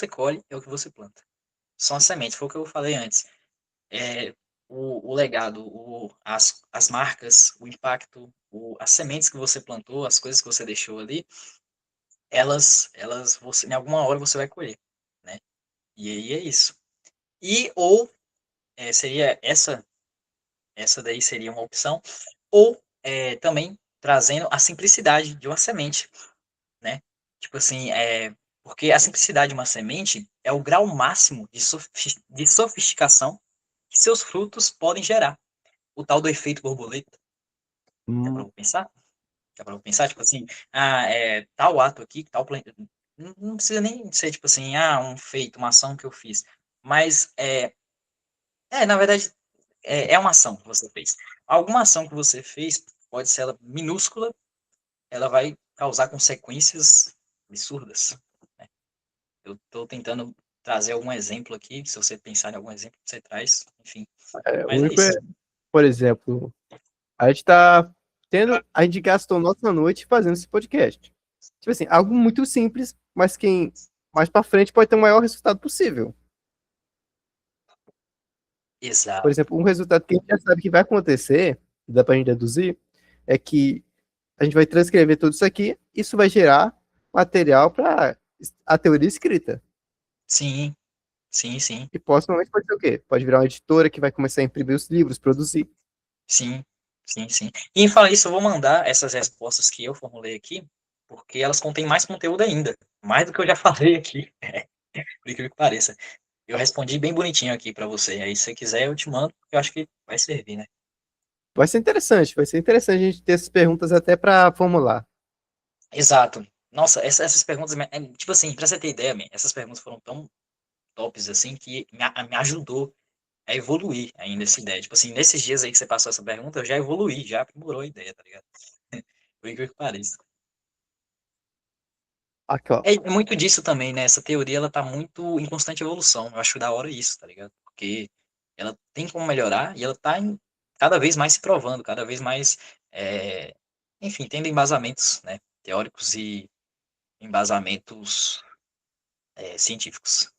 colhe é o que você planta. São as sementes, foi o que eu falei antes. É, o legado, as marcas, o impacto, as sementes que você plantou, as coisas que você deixou ali, você, em alguma hora você vai colher, né? E aí é isso. Ou seria essa daí seria uma opção, ou também trazendo a simplicidade de uma semente, né? Tipo assim, porque a simplicidade de uma semente é o grau máximo de sofisticação que seus frutos podem gerar. O tal do efeito borboleta. Já para Hum, pensar? Já para pensar, tipo assim, tal ato aqui, tal não precisa nem ser tipo assim, um feito, uma ação que eu fiz, mas na verdade é uma ação que você fez. Alguma ação que você fez pode ser ela minúscula, ela vai causar consequências absurdas. Né? Eu estou tentando trazer algum exemplo aqui, se você pensar em algum exemplo, você traz, enfim. o Mas é único é, isso. por exemplo, a gente tá a gente gastou nossa noite fazendo esse podcast. Tipo assim, algo muito simples, mas quem mais para frente pode ter o maior resultado possível. Por Exato. exemplo, um resultado que a gente já sabe que vai acontecer, que dá pra gente deduzir, é que a gente vai transcrever tudo isso vai gerar material para a teoria escrita. Sim, sim, sim, E possivelmente pode ser o quê? Pode virar uma editora que vai começar a imprimir os livros, produzir. sim, sim, sim. E em falar isso, eu vou mandar essas respostas que eu formulei aqui, porque elas contêm mais conteúdo ainda, mais do que eu já falei aqui, por incrível que pareça. Eu respondi bem bonitinho aqui para você. Aí, se você quiser, eu te mando, eu acho que vai servir, né? Vai ser interessante a gente ter essas perguntas até para formular. Exato. Nossa, essas perguntas, tipo assim, pra você ter ideia, man, essas perguntas foram tão tops assim que me ajudou a evoluir ainda essa ideia. Tipo assim, nesses dias aí que você passou essa pergunta, eu já evoluí, já aprimorou a ideia, tá ligado? Por incrível que pareça. Aqui, ó. É muito disso também, né? Essa teoria, ela tá muito em constante evolução. Eu acho da hora isso, tá ligado? Porque ela tem como melhorar e ela tá cada vez mais se provando, cada vez mais, enfim, tendo embasamentos, né? Teóricos e embasamentos científicos.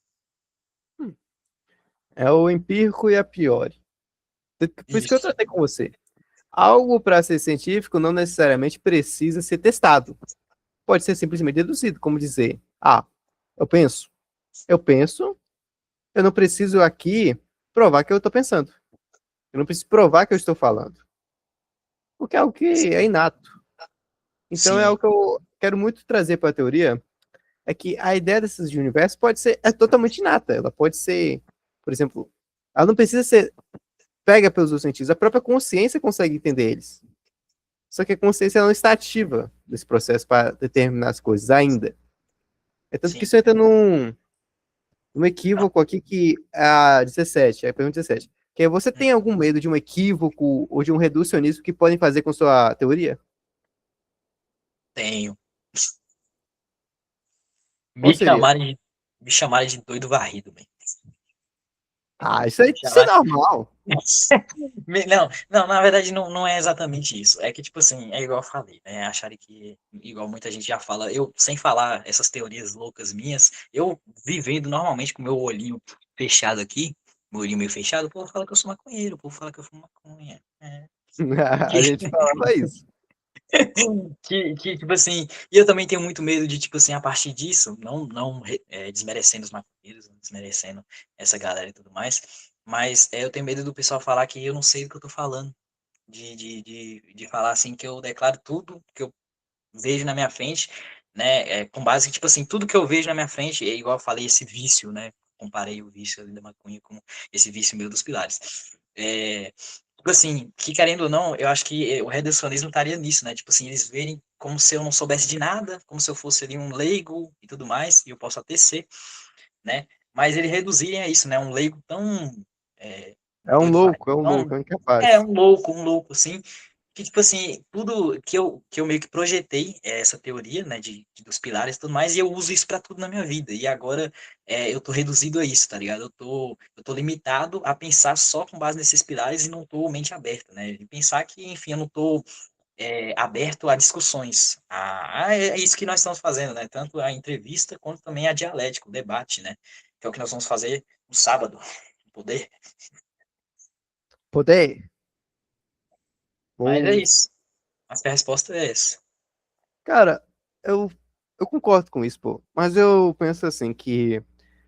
É o empírico e a priori. Por isso que eu Isso. tratei com você. Algo para ser científico não necessariamente precisa ser testado. Pode ser simplesmente deduzido, como dizer, eu penso. Eu penso, eu não preciso aqui provar que eu estou pensando. Eu não preciso provar que eu estou falando. Porque é algo que é inato. Então é Sim, o que eu quero muito trazer para a teoria, é que a ideia desses de universo pode ser é totalmente inata. Ela pode ser, por exemplo, ela não precisa ser pega pelos outros sentidos. A própria consciência consegue entender eles. Só que a consciência não está ativa nesse processo para determinar as coisas ainda. É tanto que sim. isso entra num equívoco aqui que a 17, a pergunta 17. Que é, você tem algum medo de um equívoco ou de um reducionismo que podem fazer com sua teoria? Tenho. Qual Me seria? chamarem de, me chamarem de doido varrido, man. Ah, isso é Chamar... normal. Não, não, na verdade não é exatamente isso. É que, tipo assim, é igual eu falei, né? Acharem que, igual muita gente já fala, eu, sem falar essas teorias loucas minhas, eu vivendo normalmente com meu olhinho fechado aqui, meu olhinho meio fechado, o povo fala que eu sou maconheiro, o povo fala que eu fumo maconha. É. A gente falava isso. Tipo assim, e eu também tenho muito medo de, tipo assim, a partir disso, não desmerecendo os maconheiros, não desmerecendo essa galera e tudo mais, mas eu tenho medo do pessoal falar que eu não sei do que eu tô falando, de falar assim que eu declaro tudo que eu vejo na minha frente, né, com base, tipo assim, tudo que eu vejo na minha frente, é igual eu falei, esse vício, né, comparei o vício ali da maconha com esse vício meu dos pilares. Tipo assim, que querendo ou não, eu acho que o reducionismo estaria nisso, né, tipo assim, eles verem como se eu não soubesse de nada, como se eu fosse ali um leigo e tudo mais, e eu posso até ser, né, mas eles reduzirem a isso, né, um leigo tão doido, vai, É um tão, louco, é um incapaz. um louco, assim, que, tipo assim, tudo que eu meio que projetei essa teoria, né, dos pilares e tudo mais, e eu uso isso para tudo na minha vida. E agora eu tô reduzido a isso, tá ligado? Eu tô limitado a pensar só com base nesses pilares e não tô mente aberta, né? E pensar que, enfim, eu não tô aberto a discussões. É isso que nós estamos fazendo, né? Tanto a entrevista quanto também a dialética, o debate, né? Que é o que nós vamos fazer no sábado, no poder. Poder? Mas é Bom. isso. Acho que a resposta é essa. Cara, eu, eu concordo com isso, pô. Mas eu penso assim que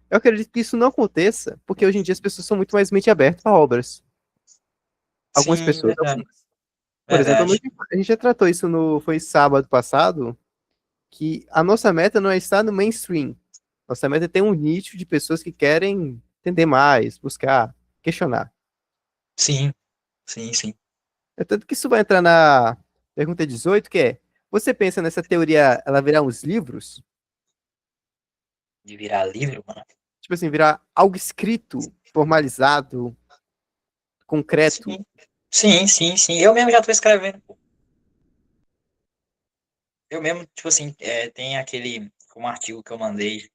eu acredito que isso não aconteça, porque hoje em dia as pessoas são muito mais mente abertas a obras. Algumas Sim, pessoas, verdade. algumas. Por exemplo, Verdade. a gente já tratou isso no, foi sábado passado, que a nossa meta não é estar no mainstream. Nossa meta é ter um nicho de pessoas que querem entender mais, buscar, questionar. Sim, sim, sim. É tanto que isso vai entrar na pergunta 18, que é, você pensa nessa teoria, ela virar uns livros? De virar livro, mano. Tipo assim, virar algo escrito, formalizado, concreto. Sim, sim, sim, sim. Eu mesmo já tô escrevendo, pô. Eu mesmo, tipo assim, tem um artigo que eu mandei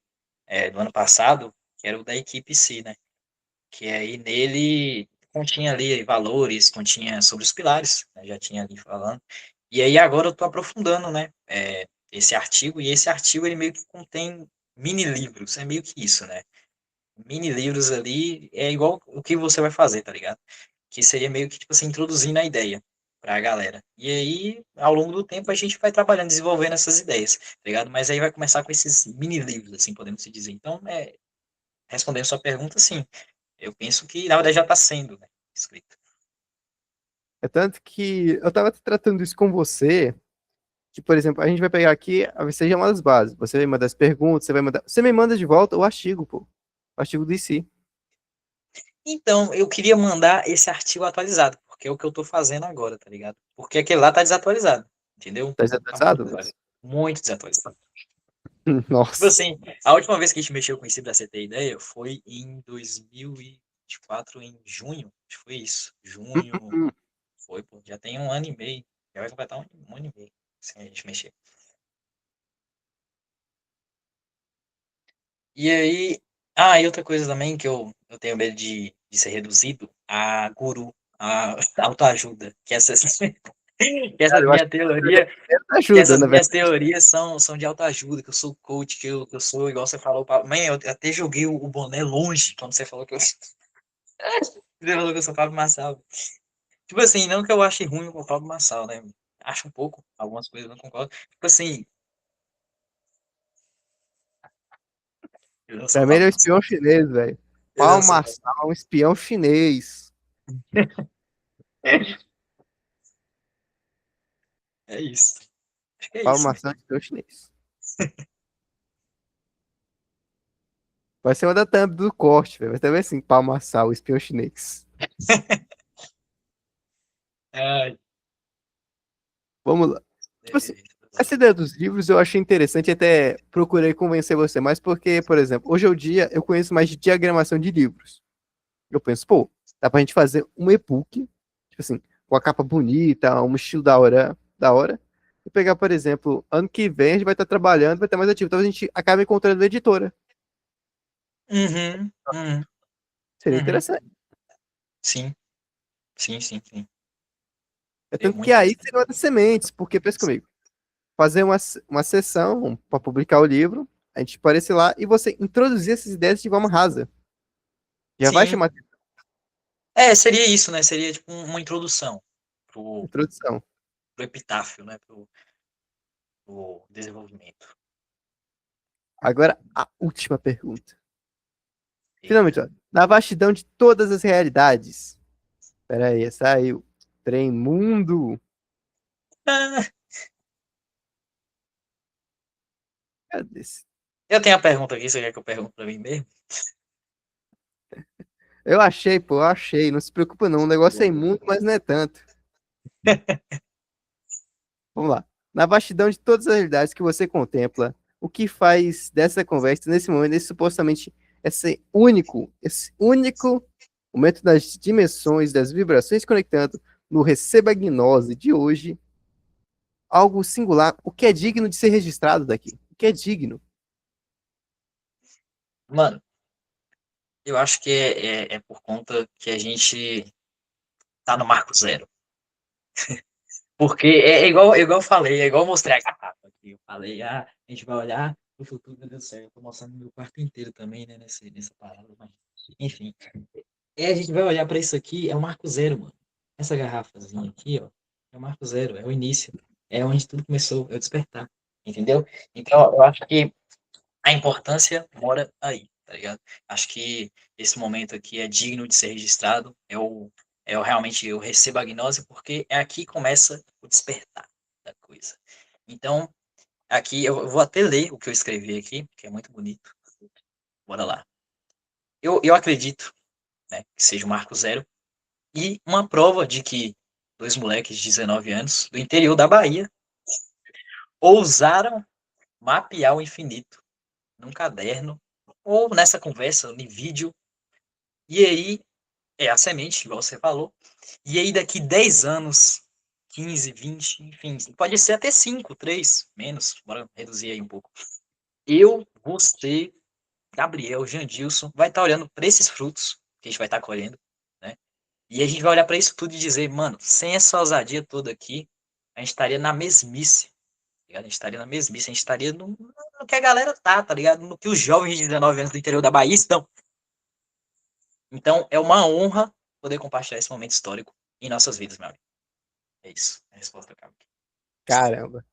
do ano passado, que era o da equipe C, né? Que aí nele continha ali valores, continha sobre os pilares, né? Já tinha ali falando. E aí agora eu tô aprofundando, né? Esse artigo, e esse artigo ele meio que contém mini livros, é meio que isso, né? Mini livros ali é igual o que você vai fazer, tá ligado? Que seria meio que, tipo assim, introduzindo a ideia pra galera. E aí, ao longo do tempo, a gente vai trabalhando, desenvolvendo essas ideias, tá ligado? Mas aí vai começar com esses mini livros, assim, podemos se dizer. Então, respondendo a sua pergunta, sim. Eu penso que, na verdade, já está sendo, né, escrito. É tanto que eu tava tratando isso com você, que, por exemplo, a gente vai pegar aqui, você já manda as bases, você vai mandar as perguntas, você me manda de volta o artigo, pô. O artigo do IC. Então, eu queria mandar esse artigo atualizado, porque é o que eu estou fazendo agora, tá ligado? Porque aquele lá tá desatualizado, entendeu? Tá Tá muito desatualizado? desatualizado. Muito desatualizado. Tipo Nossa. assim, a última vez que a gente mexeu com isso, pra você ter ideia, foi em 2024, em junho. Acho que foi isso. Junho, Hum. foi, pô. Já tem um ano e meio. Já vai completar um ano e meio sem a gente mexer. E aí. Ah, e outra coisa também que eu tenho medo de ser reduzido a guru, a autoajuda. Que Cara, essas eu acho minha que teoria, que ajuda, essas na minhas verdade. teorias são de autoajuda, que eu sou coach, que eu sou, igual você falou. Mãe, eu até joguei o boné longe quando você falou que eu. Você falou que eu sou Pablo Marçal. Tipo assim, não que eu ache ruim o Pablo Marçal, né? Acho um pouco, algumas coisas eu não concordo. Tipo assim, eu não sou Pra mim ele é Pablo um Marçal. espião chinês, velho. Eu não Paulo sou Pablo. Marçal, um espião chinês. É isso. É isso, né? Palmação de espião chinês. Vai ser uma da thumb do corte, velho. Vai ter assim, palmaçal, espião chinês. Ai, Vamos lá. Tipo assim, beleza. essa ideia dos livros eu achei interessante e até procurei convencer você mais porque, por exemplo, hoje em dia eu conheço mais de diagramação de livros. Eu penso, pô, dá pra gente fazer um e-book, tipo assim, com a capa bonita, um estilo da hora. E pegar, por exemplo, ano que vem a gente vai estar trabalhando, vai ter mais ativo. Talvez a gente acabe encontrando uma editora. Uhum, uhum, Seria uhum. interessante. Sim, sim, sim, sim. É Seria tanto que muito aí interessante. seria uma das sementes, porque pensa comigo, fazer uma sessão para publicar o livro, a gente aparecer lá e você introduzir essas ideias de forma rasa. Já vai Sim. chamar É, seria isso, né? Seria tipo uma introdução pro, introdução. pro epitáfio, né? Pro desenvolvimento. Agora, a última pergunta. Finalmente, Eita. ó, na vastidão de todas as realidades. Pera aí, saiu. Trem mundo. Ah, Cadê esse? eu tenho a pergunta aqui, você quer que eu pergunte pra mim mesmo? Eu achei, pô, eu achei. Não se preocupa não, o negócio é imundo, mas não é tanto. Vamos lá. Na vastidão de todas as realidades que você contempla, o que faz dessa conversa, nesse momento, esse único momento das dimensões, das vibrações conectando no Receba Gnose de hoje, algo singular, o que é digno de ser registrado daqui? O que é digno? Mano, eu acho que é por conta que a gente tá no marco zero. Porque igual eu falei, é igual eu mostrei a garrafa aqui. Eu falei, a gente vai olhar no futuro, meu Deus do céu. Eu tô mostrando meu quarto inteiro também, né? Nessa parada, mas, enfim. E a gente vai olhar para isso aqui, é o marco zero, mano. Essa garrafazinha aqui, ó, é o marco zero, é o início. É onde tudo começou, é o despertar. Entendeu? Então, eu acho que a importância mora aí, tá ligado? Acho que esse momento aqui é digno de ser registrado. Realmente eu recebo a gnose porque é aqui que começa o despertar da coisa. Então, aqui eu vou até ler o que eu escrevi aqui, que é muito bonito. Bora lá. Eu acredito, né, que seja o marco zero e uma prova de que dois moleques de 19 anos do interior da Bahia ousaram mapear o infinito num caderno ou nessa conversa, em vídeo. E aí, é a semente, igual você falou. E aí, daqui 10 anos, 15, 20, enfim, pode ser até 5, 3, menos, bora reduzir aí um pouco. Eu, você, Gabriel, Jandilson, vai estar olhando para esses frutos que a gente vai estar colhendo, né? E a gente vai olhar para isso tudo e dizer, mano, sem essa ousadia toda aqui, a gente estaria na mesmice, tá ligado? A gente estaria na mesmice, a gente estaria no que a galera tá ligado? No que os jovens de 19 anos do interior da Bahia estão. Então, é uma honra poder compartilhar esse momento histórico em nossas vidas, meu amigo. É isso. A resposta acaba aqui. Caramba.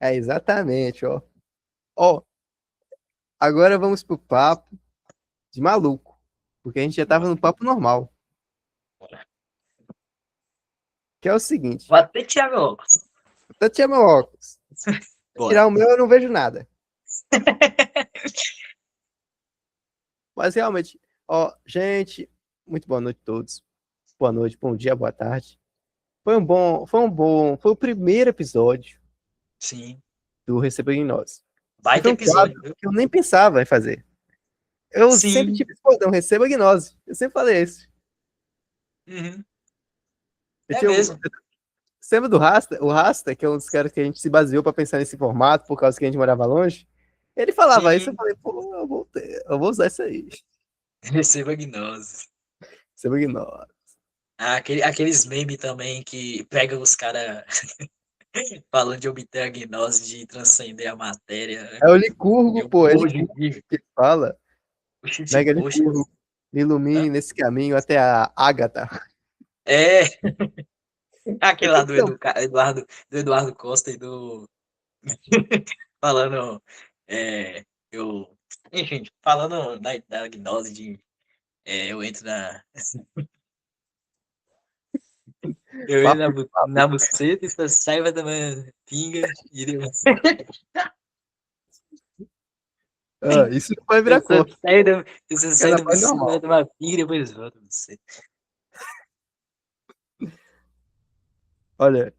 É exatamente, ó. Ó, agora vamos pro papo de maluco, porque a gente já tava Bora, no papo normal, bora. que é o seguinte, Vou até tirar meu óculos. eu tirar meu óculos, se eu Bora. tirar o meu eu não vejo nada, mas realmente, ó, gente, muito boa noite a todos, boa noite, bom dia, boa tarde, foi o primeiro episódio Sim. do Receba em Nós, e Baita foi um quadro episódio, viu? que eu nem pensava em fazer, eu sempre Sim. tive esse bordão, Receba Gnose, eu sempre falei isso, Uhum. eu É tinha um, mesmo. você lembra do Rasta? O Rasta, que é um dos caras que a gente se baseou para pensar nesse formato, por causa que a gente morava longe. Ele falava isso, eu Sim. falei, pô, eu vou usar isso aí. Receba gnose. Você vai ignorar. Ah, aqueles memes também que pega os caras falando de obter a gnose, de transcender a matéria. Né? É o Licurgo, Eu pô, é morro de Licurgo rir. que ele fala. Oxi, Mega poxa. Licurgo, me Hã? ilumine nesse caminho até a Ágata. É, aquele lá Então, Do Eduardo Costa e do. Falando. É, eu. Enfim, falando da gnose de. Eu entro na. Eu ia Papo, papo. na buceta e só sai vai tomar pinga e depois Isso não vai virar eu só corte. saio da, eu só Fica saio na da paz buceta, vai normal. tomar pinga e depois volta pra buceta. Olha,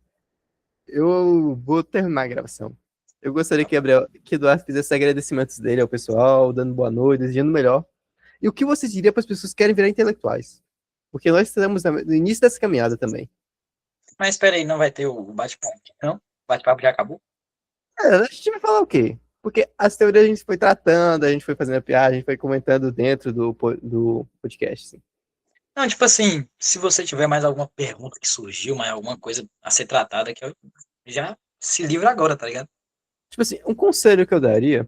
eu vou terminar a gravação. Eu gostaria que Eduardo fizesse agradecimentos dele ao pessoal, dando boa noite, desejando o melhor. E o que você diria para as pessoas que querem virar intelectuais? Porque nós estamos no início dessa caminhada também. Mas espera aí, não vai ter o bate-papo, não? O bate-papo já acabou? A gente vai falar o quê? Porque as teorias a gente foi tratando, a gente foi fazendo a piada, a gente foi comentando dentro do podcast. Assim. Não, tipo assim, se você tiver mais alguma pergunta que surgiu, mais alguma coisa a ser tratada, que eu já se livra agora, tá ligado? Tipo assim, um conselho que eu daria,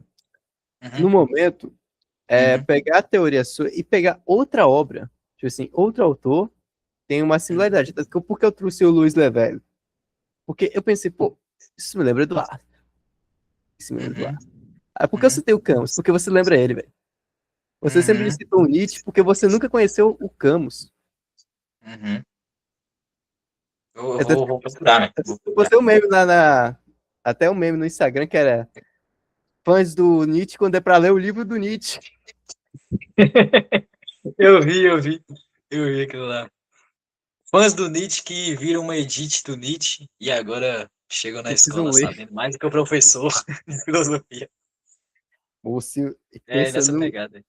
no Uhum, momento, é uhum, pegar a teoria sua e pegar outra obra. Tipo assim, outro autor tem uma uhum, similaridade. Por que eu trouxe o Luiz Levelli? Porque eu pensei, pô, isso me lembra Eduardo. Isso me lembra uhum, Eduardo. Ah, por que eu uhum, citei o Camus? Porque você lembra ele, velho. Você sempre uhum, citou o Nietzsche porque você nunca conheceu o Camus. uhum. Eu É tanto vou procurar, né? Vou que procurar. você o meme até o meme no Instagram que era fãs do Nietzsche quando é pra ler o livro do Nietzsche. Eu vi aquilo lá. Fãs do Nietzsche que viram uma edit do Nietzsche e agora chegam na Precisam escola ler. sabendo mais do que o professor de filosofia. Ou se, e É pensa nessa no, pegada.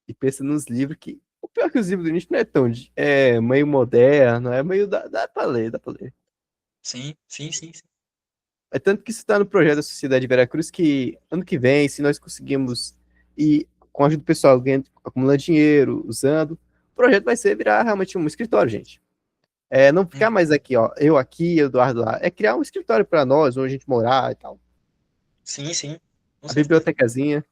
e pensa nos livros que. O pior é que os livros do Nietzsche não é tão. É meio moderno, é meio. Dá pra ler, dá pra ler. Sim, sim, sim, sim. É tanto que isso está no projeto da Sociedade de Veracruz que ano que vem, se nós conseguirmos ir com a ajuda do pessoal, ganhando, acumulando dinheiro, usando, o projeto vai ser virar realmente um escritório, gente. É, não ficar mais aqui, ó, eu aqui, Eduardo lá. É criar um escritório para nós, onde a gente morar e tal. Sim, sim, com A certeza. bibliotecazinha.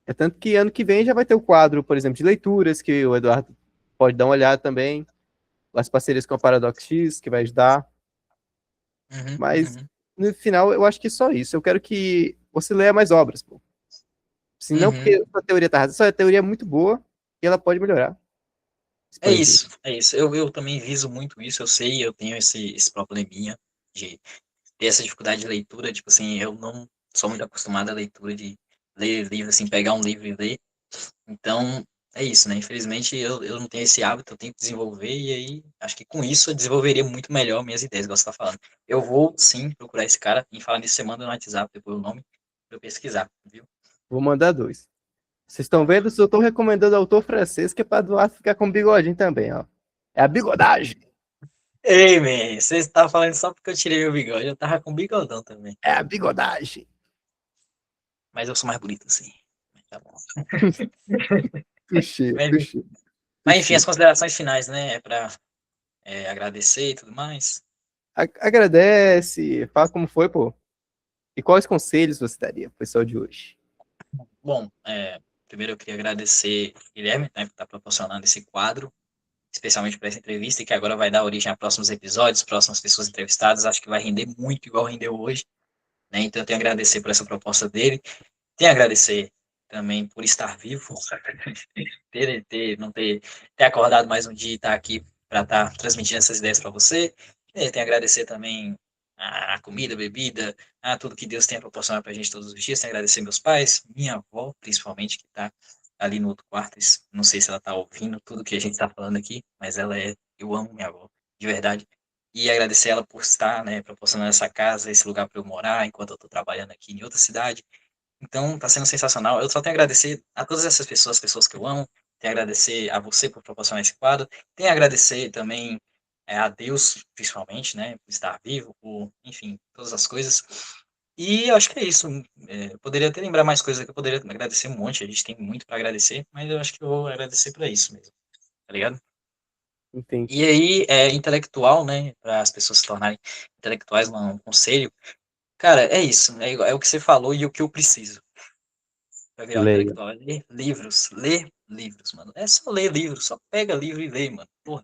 É tanto que ano que vem já vai ter o quadro, por exemplo, de leituras, que o Eduardo pode dar uma olhada também. As parcerias com a Paradox X, que vai ajudar. Uhum, Mas, uhum, no final, eu acho que é só isso. Eu quero que você leia mais obras, pô. Se não uhum. porque a teoria tá errada, só a teoria é muito boa e ela pode melhorar. É Expandir. isso, é isso. Eu também viso muito isso, eu sei, eu tenho esse probleminha de ter essa dificuldade de leitura, tipo assim, eu não sou muito acostumado à leitura de ler livro, assim, pegar um livro e ler. Então, é isso, né? Infelizmente, eu não tenho esse hábito, eu tenho que desenvolver, e aí, acho que com isso eu desenvolveria muito melhor minhas ideias, igual você tá falando. Eu vou, sim, procurar esse cara, e falar nisso, você manda no WhatsApp depois o nome, pra eu pesquisar, viu? Vou mandar dois. Vocês estão vendo? Eu estou recomendando autor francês, que é para Eduardo ficar com bigodinho também, ó. É a bigodagem. Ei, man, você está falando só porque eu tirei meu bigode, eu tava com bigodão também. É a bigodagem. Mas eu sou mais bonito, assim. Tá bom. Tuxê, Mas, tuxê, mas enfim, tuxê. as considerações finais, né? É pra agradecer e tudo mais. Agradece, fala como foi, pô. E quais conselhos você daria pro pessoal de hoje? Bom, primeiro eu queria agradecer o Guilherme, né, por estar proporcionando esse quadro, especialmente para essa entrevista, e que agora vai dar origem a próximos episódios, próximas pessoas entrevistadas. Acho que vai render muito igual rendeu hoje, né? Então eu tenho a agradecer por essa proposta dele. Tenho a agradecer também por estar vivo, não ter acordado mais um dia e estar aqui para estar transmitindo essas ideias para você. E tenho a agradecer também a comida, a bebida, a tudo que Deus tem proporcionado para a gente todos os dias. Tenho a agradecer meus pais, minha avó, principalmente, que está ali no outro quarto. Não sei se ela está ouvindo tudo que a gente está falando aqui, mas eu amo minha avó, de verdade. E agradecer ela por estar, né, proporcionando essa casa, esse lugar para eu morar, enquanto eu estou trabalhando aqui em outra cidade. Então, tá sendo sensacional. Eu só tenho a agradecer a todas essas pessoas, pessoas que eu amo. Tenho a agradecer a você por proporcionar esse quadro. Tenho a agradecer também a Deus, principalmente, né, por estar vivo, por, enfim, todas as coisas. E eu acho que é isso. Eu poderia até lembrar mais coisas que eu poderia agradecer um monte. A gente tem muito para agradecer, mas eu acho que eu vou agradecer para isso mesmo, tá ligado? E Entendi. aí, intelectual, né, para as pessoas se tornarem intelectuais, um conselho. Cara, é isso. É o que você falou e o que eu preciso para virar um Leia. intelectual. É ler livros, mano. É só ler livros, só pega livro e lê, mano. Porra.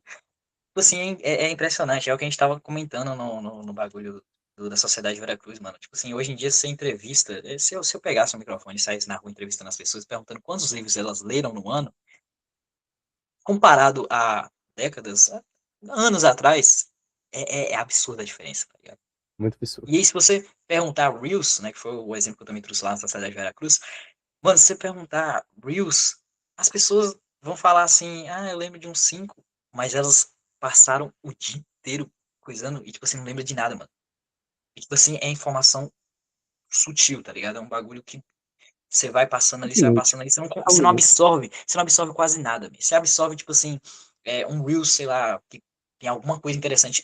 Tipo assim, é impressionante. É o que a gente tava comentando no bagulho da Sociedade de Veracruz, mano. Tipo assim, hoje em dia, se entrevista, se eu pegasse o microfone e saísse na rua entrevistando as pessoas, perguntando quantos livros elas leram no ano, comparado a décadas, anos atrás, é absurda a diferença, tá ligado? Muito absurdo. E aí, se você perguntar Reels, né, que foi o exemplo que eu também trouxe lá na Sociedade de Veracruz, mano, se você perguntar Reels, as pessoas vão falar assim, eu lembro de uns 5, mas elas passaram o dia inteiro coisando e, tipo assim, não lembra de nada, mano. E, tipo assim, é informação sutil, tá ligado? É um bagulho que você vai passando ali, Inútil. você Algo não inútil. absorve, você não absorve quase nada, meu. Você absorve, tipo assim, um Reels, sei lá, que tem alguma coisa interessante.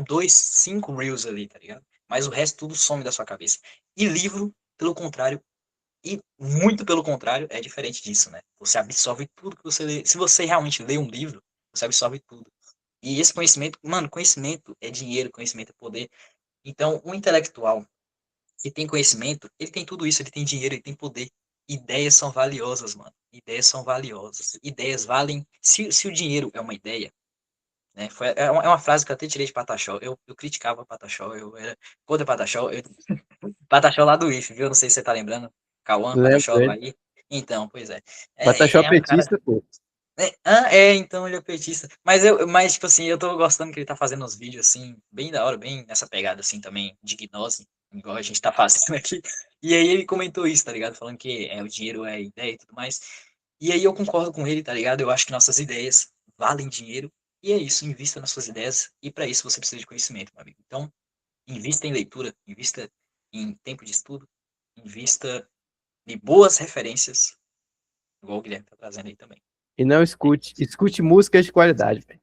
2, 5 Reels ali, tá ligado? Mas o resto tudo some da sua cabeça. E livro, pelo contrário, e muito pelo contrário, é diferente disso, né? Você absorve tudo que você lê. Se você realmente lê um livro, você absorve tudo. E esse conhecimento, mano, conhecimento é dinheiro, conhecimento é poder. Então, o intelectual que tem conhecimento, ele tem tudo isso, ele tem dinheiro, ele tem poder. Ideias são valiosas, mano. Ideias são valiosas. Ideias valem. Se o dinheiro é uma ideia, né? É uma frase que eu até tirei de Pataxó. Eu criticava Pataxó, eu era contra Pataxó. Pataxó lá do IF, viu? Não sei se você tá lembrando. Cauã, Lembro Pataxó do dele. Aí. Então, pois é. Photoshop É um cara. petista, pô. Então ele é petista. Mas, tipo assim, eu tô gostando que ele tá fazendo uns vídeos, assim, bem da hora, bem nessa pegada, assim, também, de gnose, igual a gente tá fazendo aqui. E aí ele comentou isso, tá ligado? Falando que o dinheiro é ideia e tudo mais. E aí eu concordo com ele, tá ligado? Eu acho que nossas ideias valem dinheiro. E é isso, invista nas suas ideias. E para isso você precisa de conhecimento, meu amigo. Então, invista em leitura, invista em tempo de estudo, invista em boas referências, igual o Guilherme tá trazendo aí também. E não escute. Escute músicas de qualidade, velho.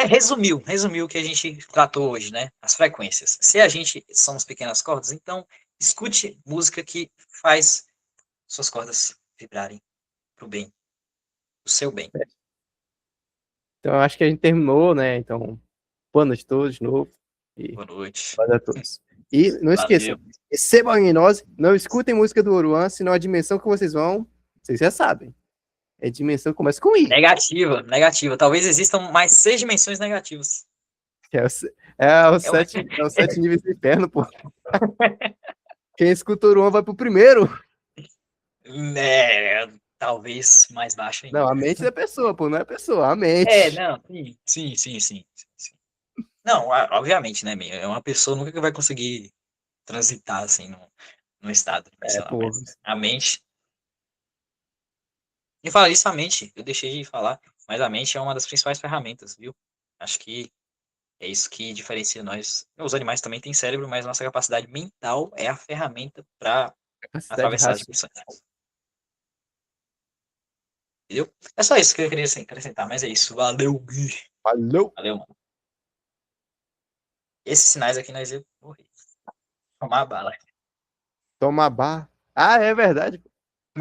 Resumiu o que a gente tratou hoje, né? As frequências. Se a gente somos pequenas cordas, então escute música que faz suas cordas vibrarem pro bem, pro seu bem. Então, eu acho que a gente terminou, né? Então, boa noite a todos de novo. E Boa noite. boa noite a todos. E não esqueçam, Valeu. recebam a gnose, não escutem música do Oruan, senão a dimensão que vocês já sabem. É dimensão que começa com I. Negativa, negativa. Talvez existam mais 6 dimensões negativas. Que é os É uma... sete níveis do inferno, pô. Quem escuta Oruan vai pro primeiro. talvez mais baixo Não, ainda. a mente da pessoa, pô, não é a pessoa, a mente. Não, sim. Não, obviamente, né, meu? Uma pessoa nunca vai conseguir transitar, assim, no estado É, dimensional, pô. mas a mente. E falar isso, a mente, eu deixei de falar, mas a mente é uma das principais ferramentas, viu? Acho que é isso que diferencia nós. Os animais também têm cérebro, mas nossa capacidade mental é a ferramenta para Capacidade atravessar as racional. dimensões. Entendeu? É só isso que eu queria assim, acrescentar, mas é isso. Valeu, Gui. Falou! Valeu, mano. Esses sinais aqui nós ia morrer. Tomar bala. Toma bar. Ah, é verdade. De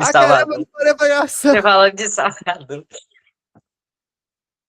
Ah, caramba, não Salvador. parei pra gravação. Você falando de Salvador.